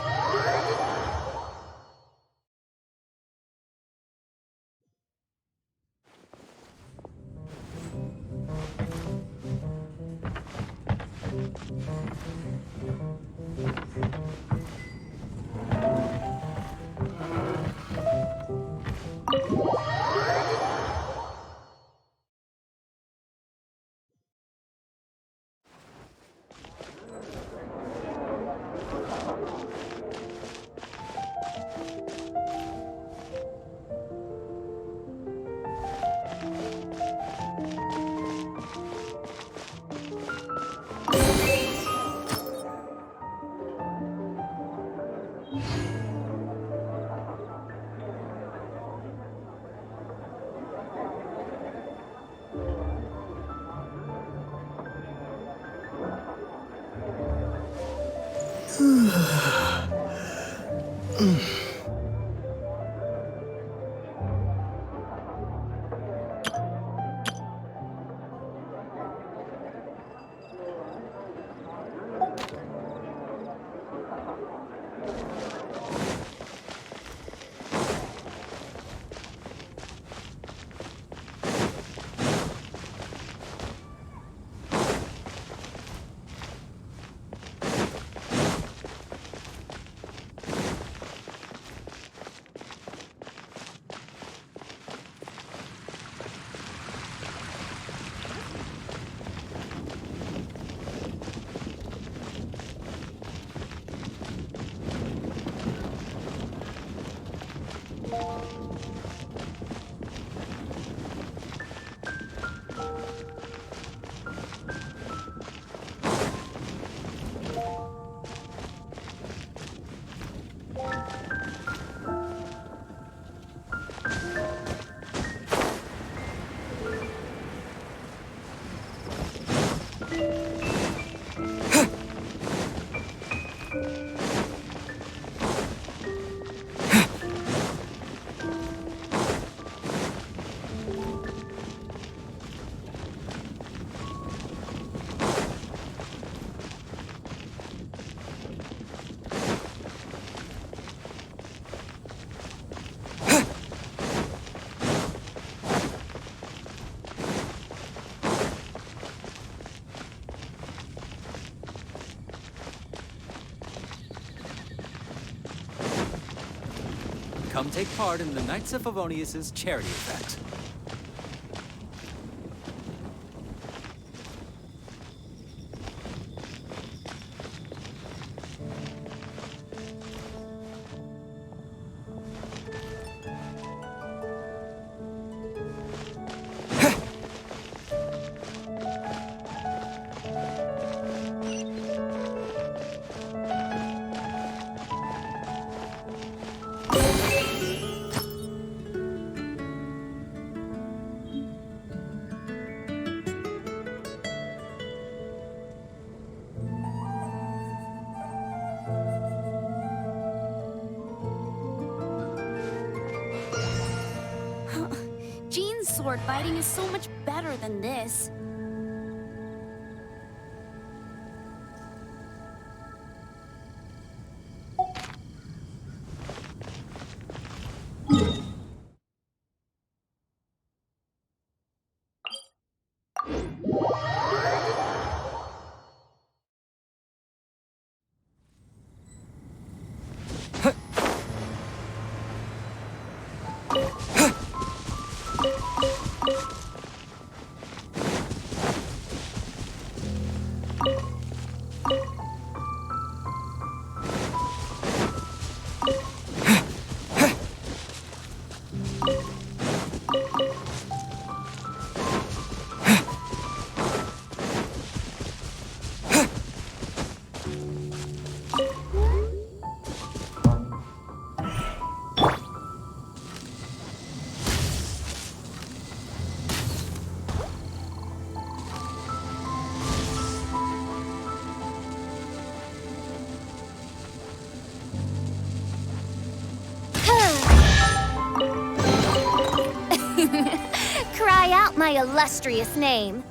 Come take part in the Knights of Favonius' charity event. Jean's sword fighting is so much better than this. Cry out my illustrious name.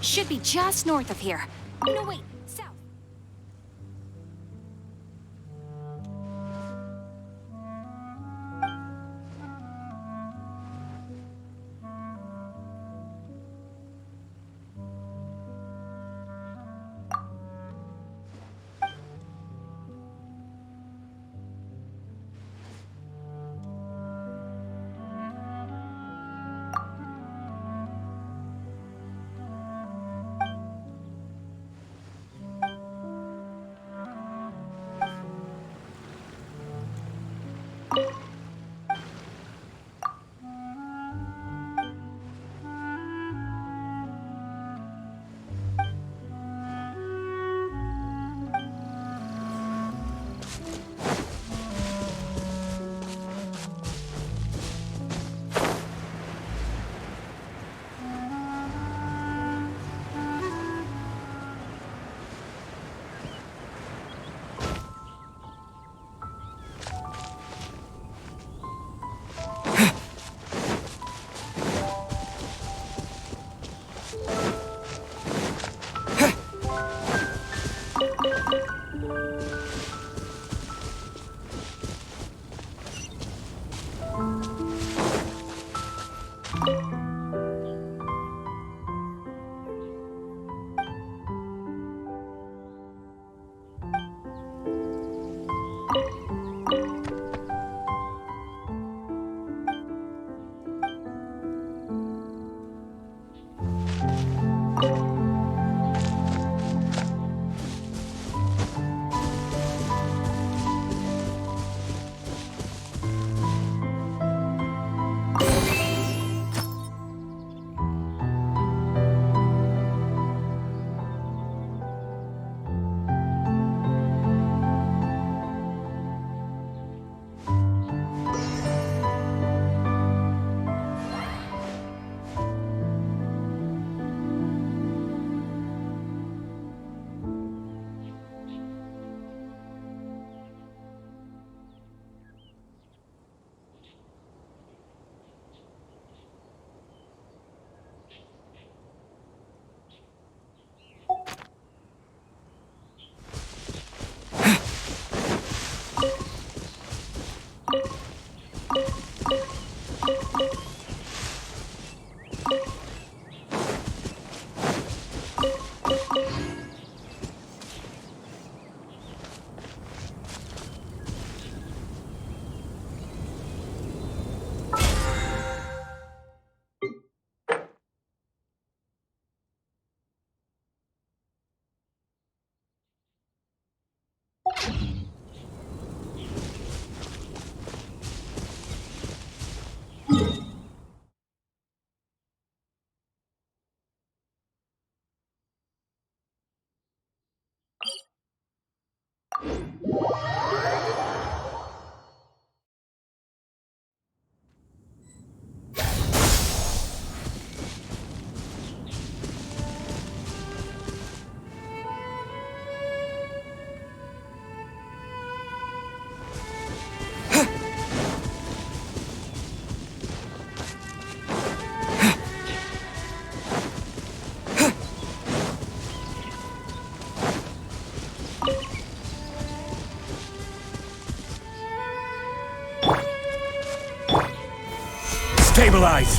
Should be just north of here. No, wait, south. Stabilize!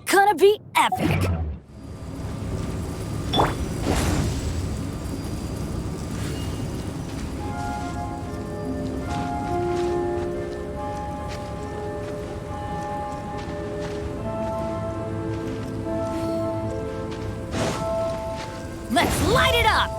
Gonna be epic. Let's light it up!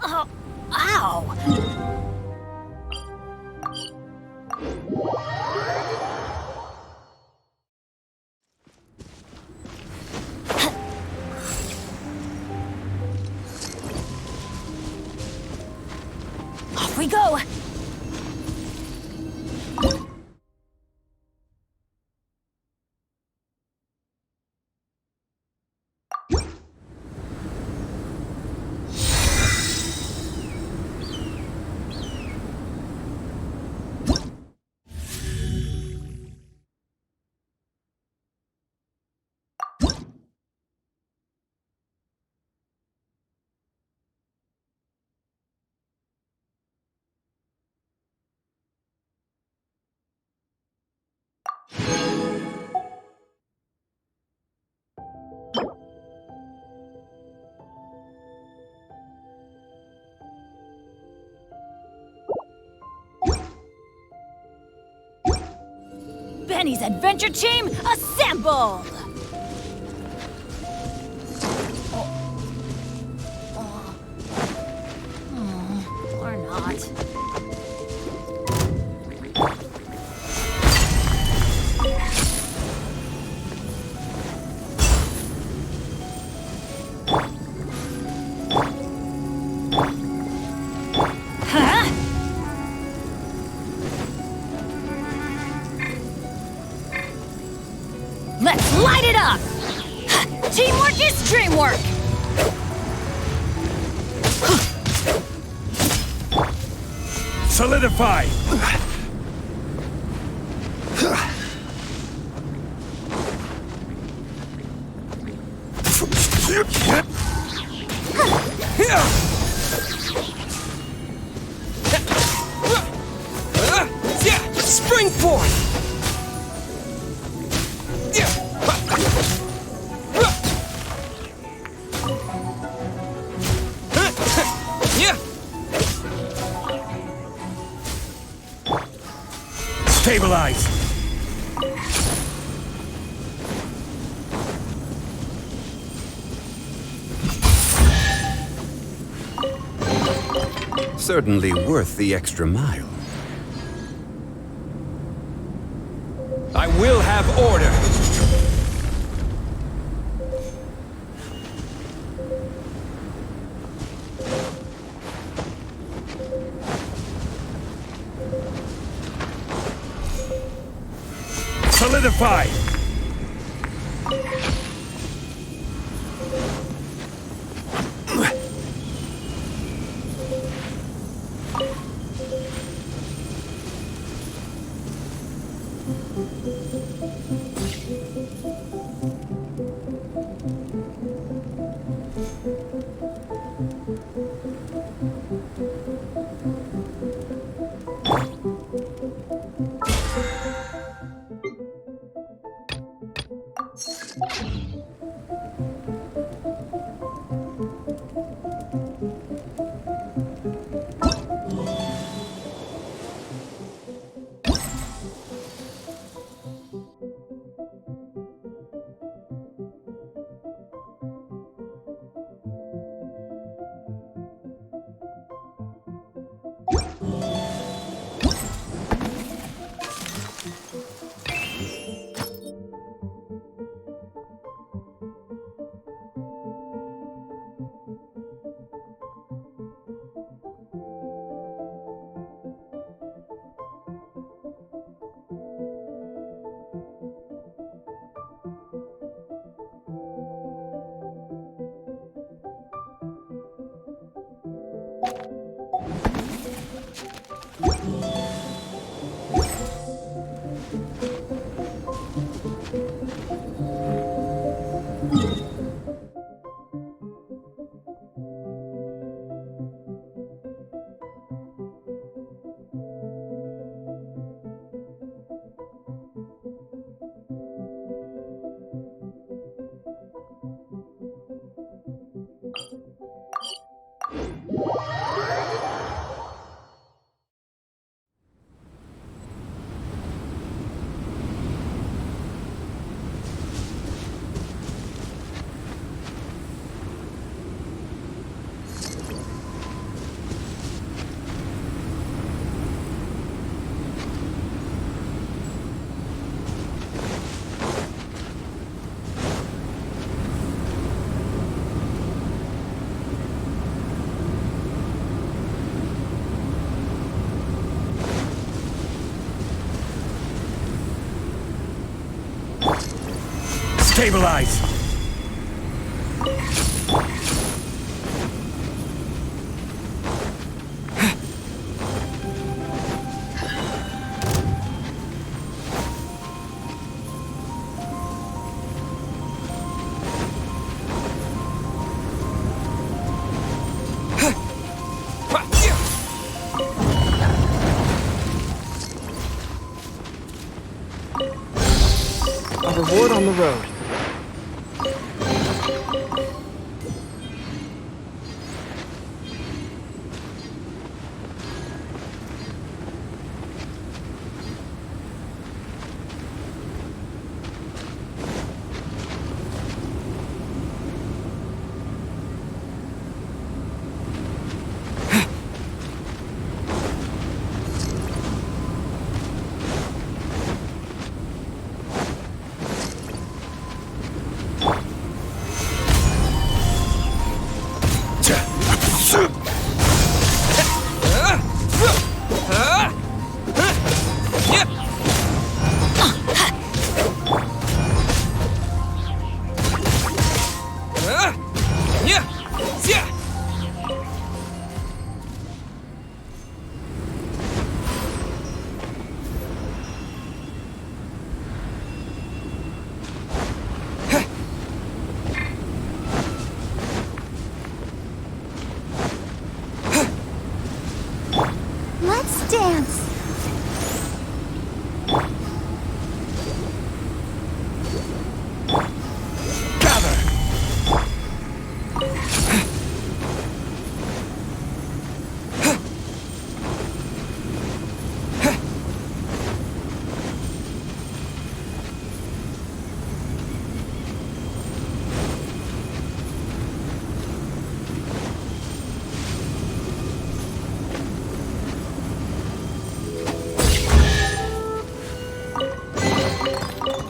Oh, ow! Off we go! Benny's adventure team, assemble! Or not. Let's light it up! Teamwork is dreamwork! Solidify! Spring forth! Stabilize! Certainly worth the extra mile. I will have order! Solidify! Stabilize! A reward on the road.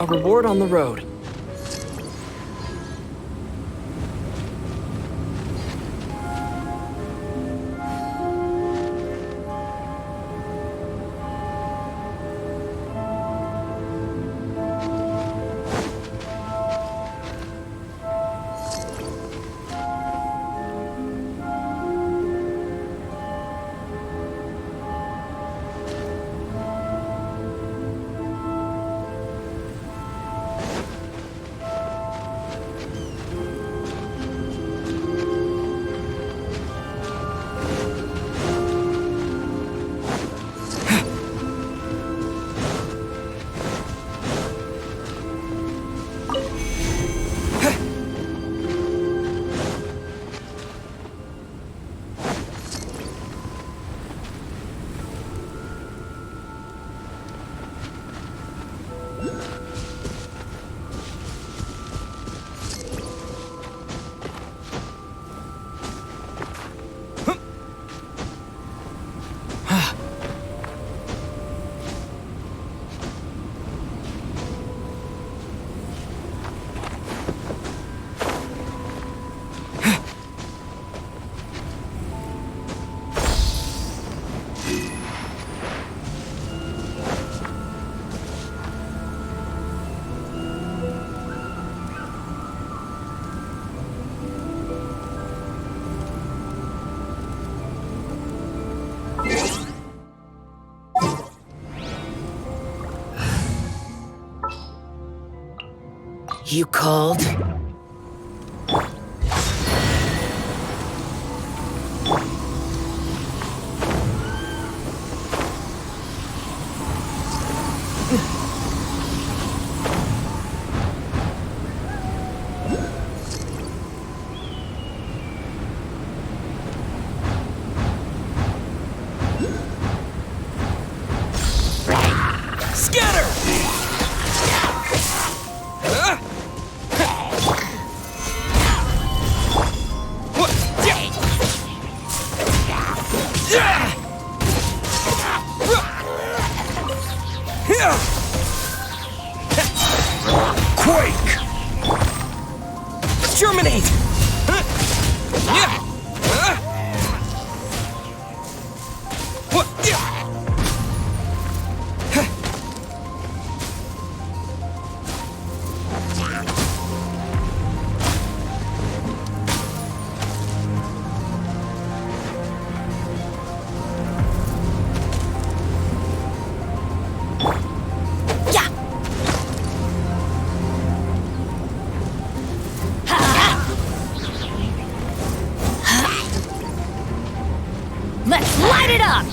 Our reward on the road. You called? Quake! Germinate! Let's light it up!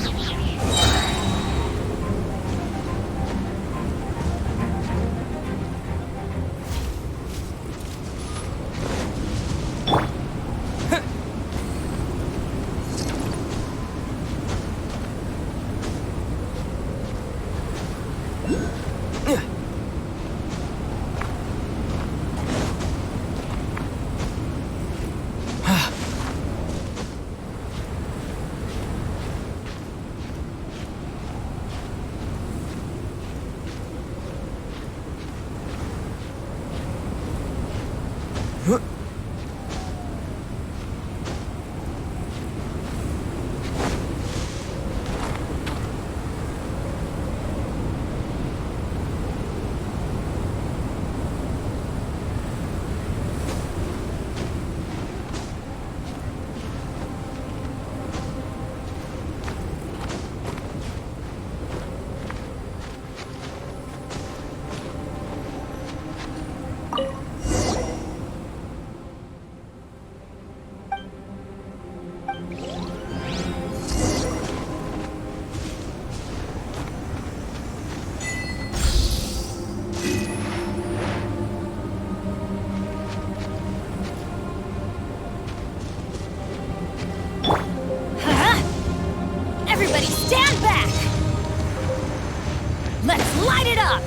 Everybody stand back! Let's light it up!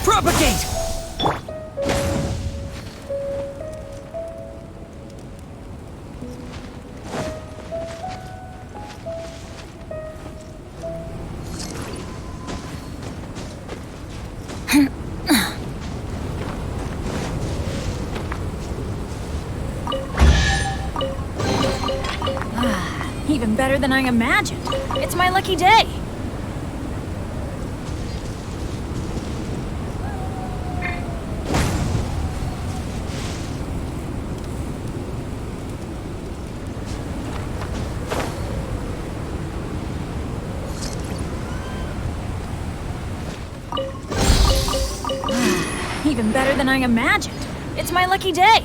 Propagate! Even better than I imagined. It's my lucky day. Even better than I imagined. It's my lucky day.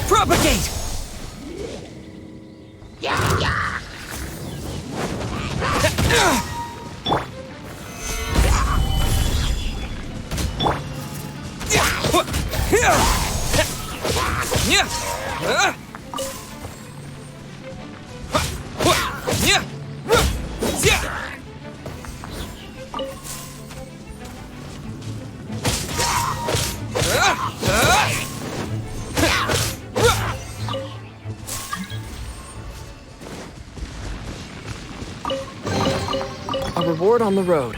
Propagate! A reward on the road.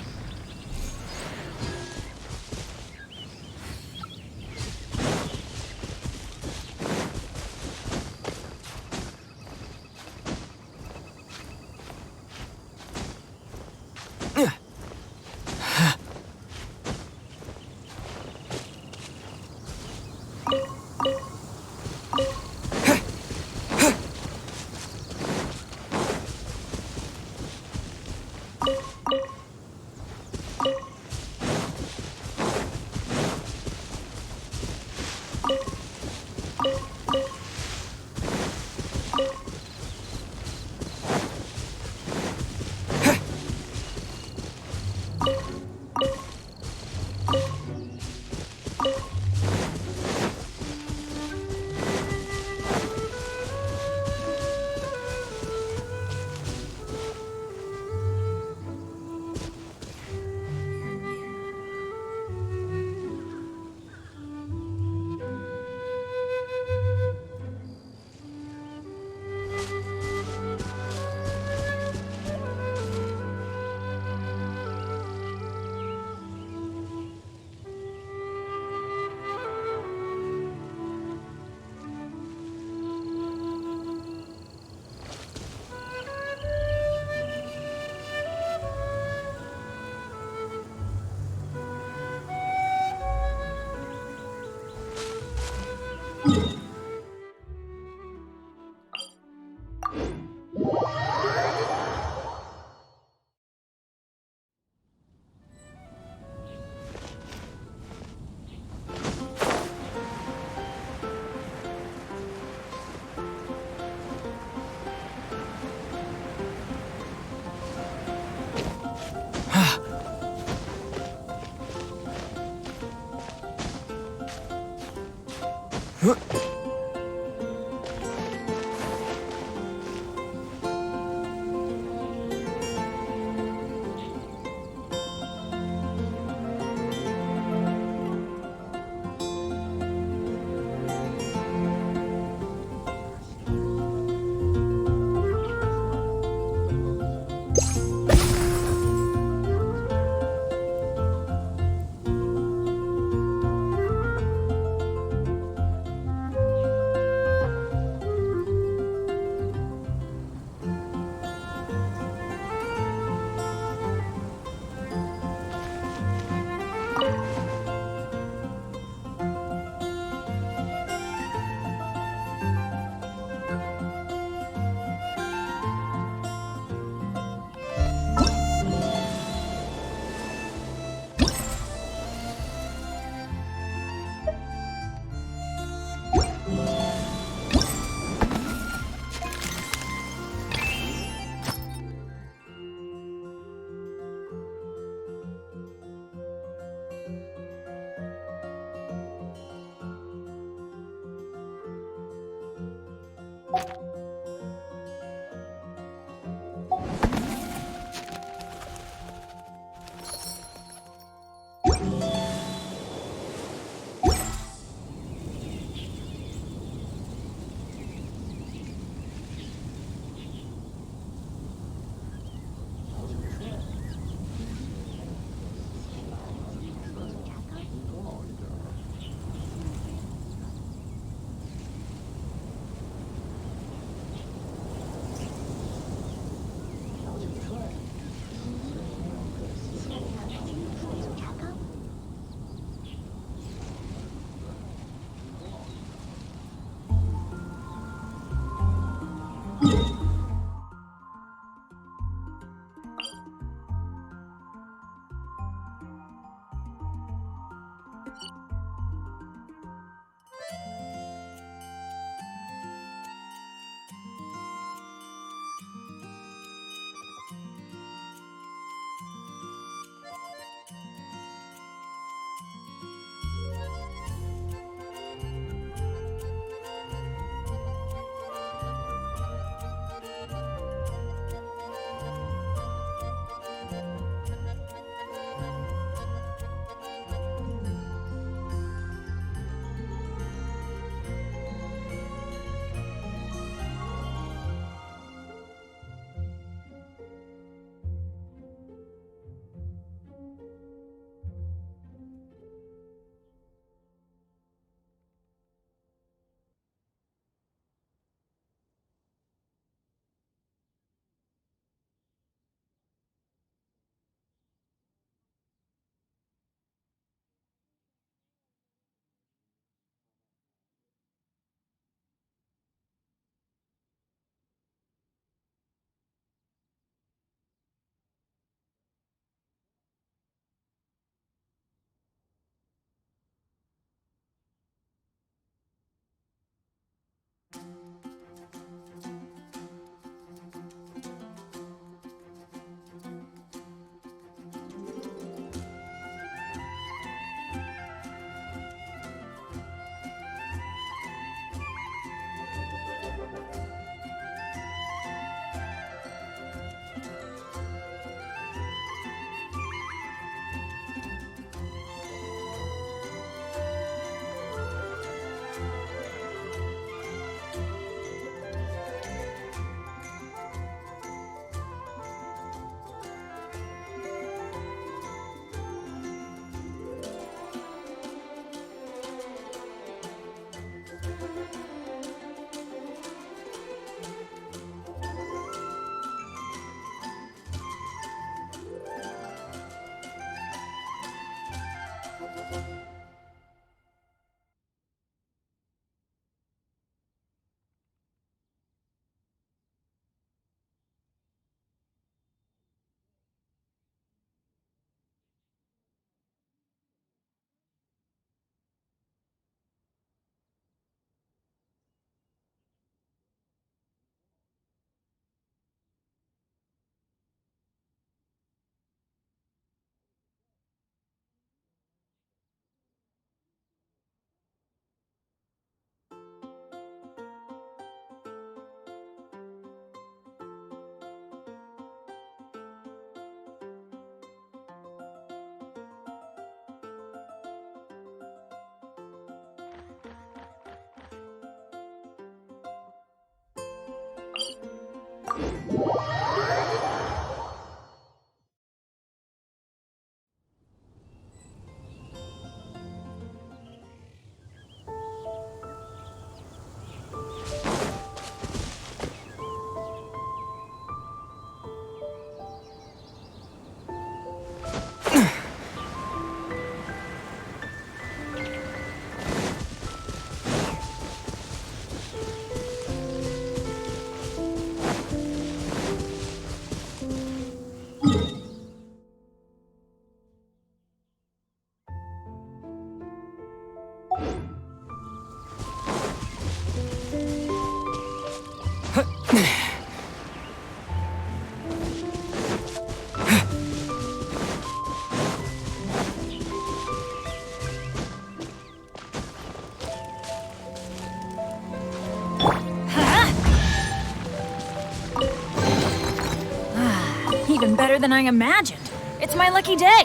Even better than I imagined. It's my lucky day.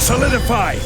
Solidify!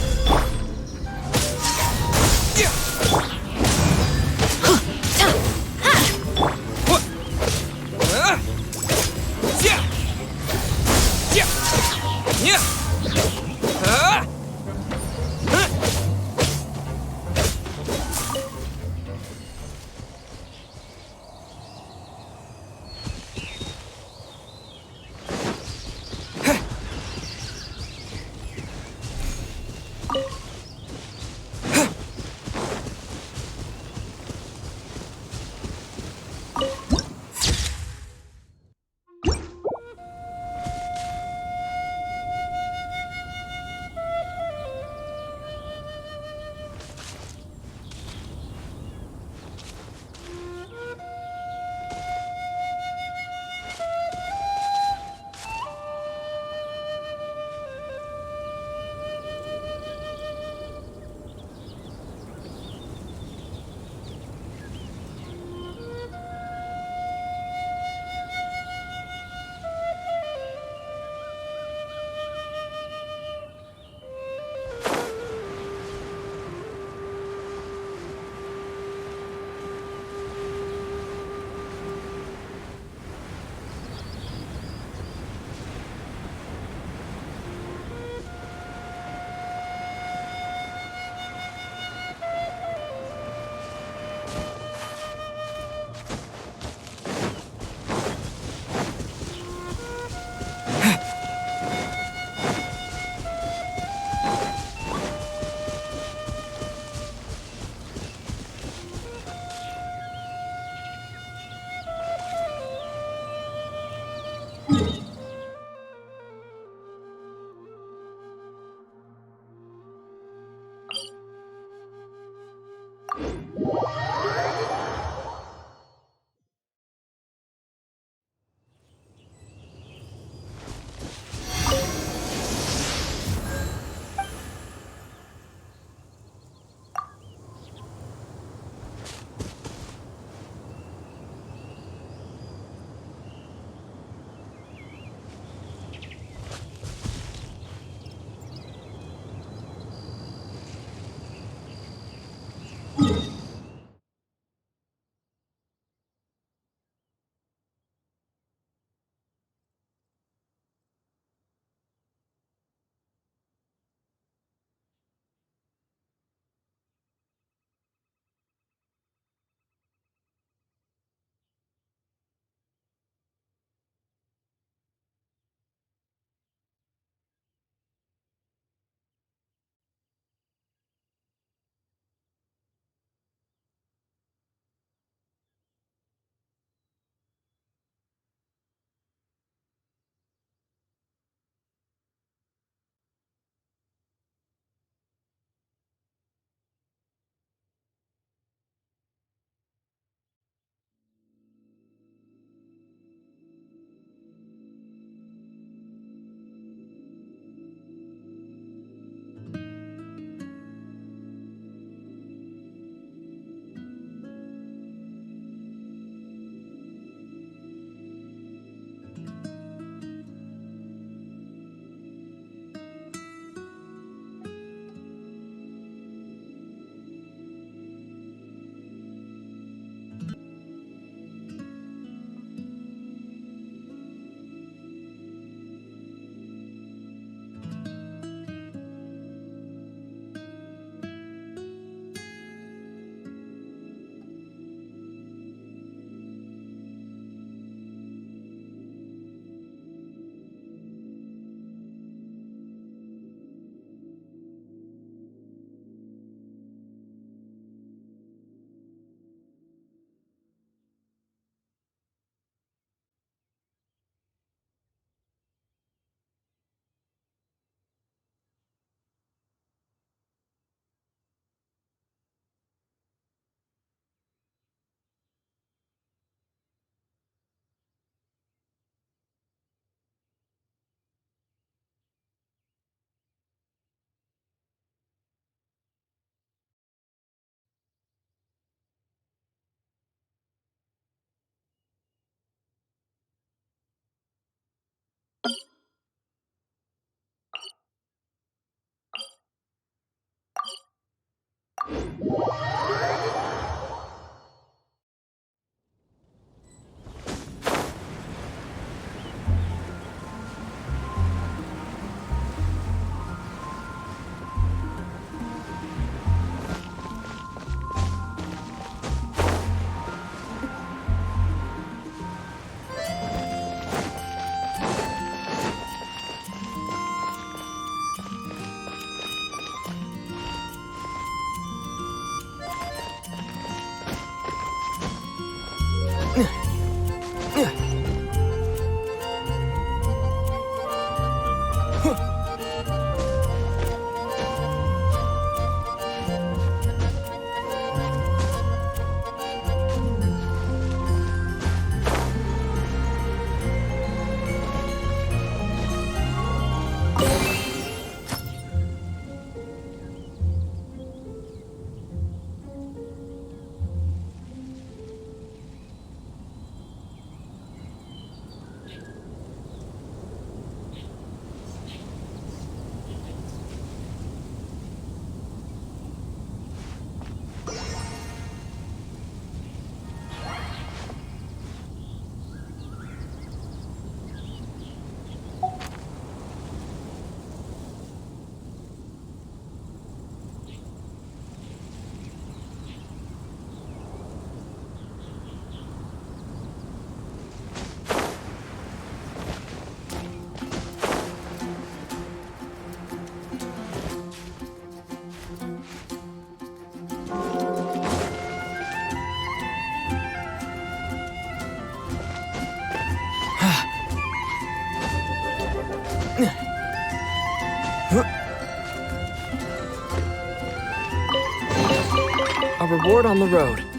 A reward on the road.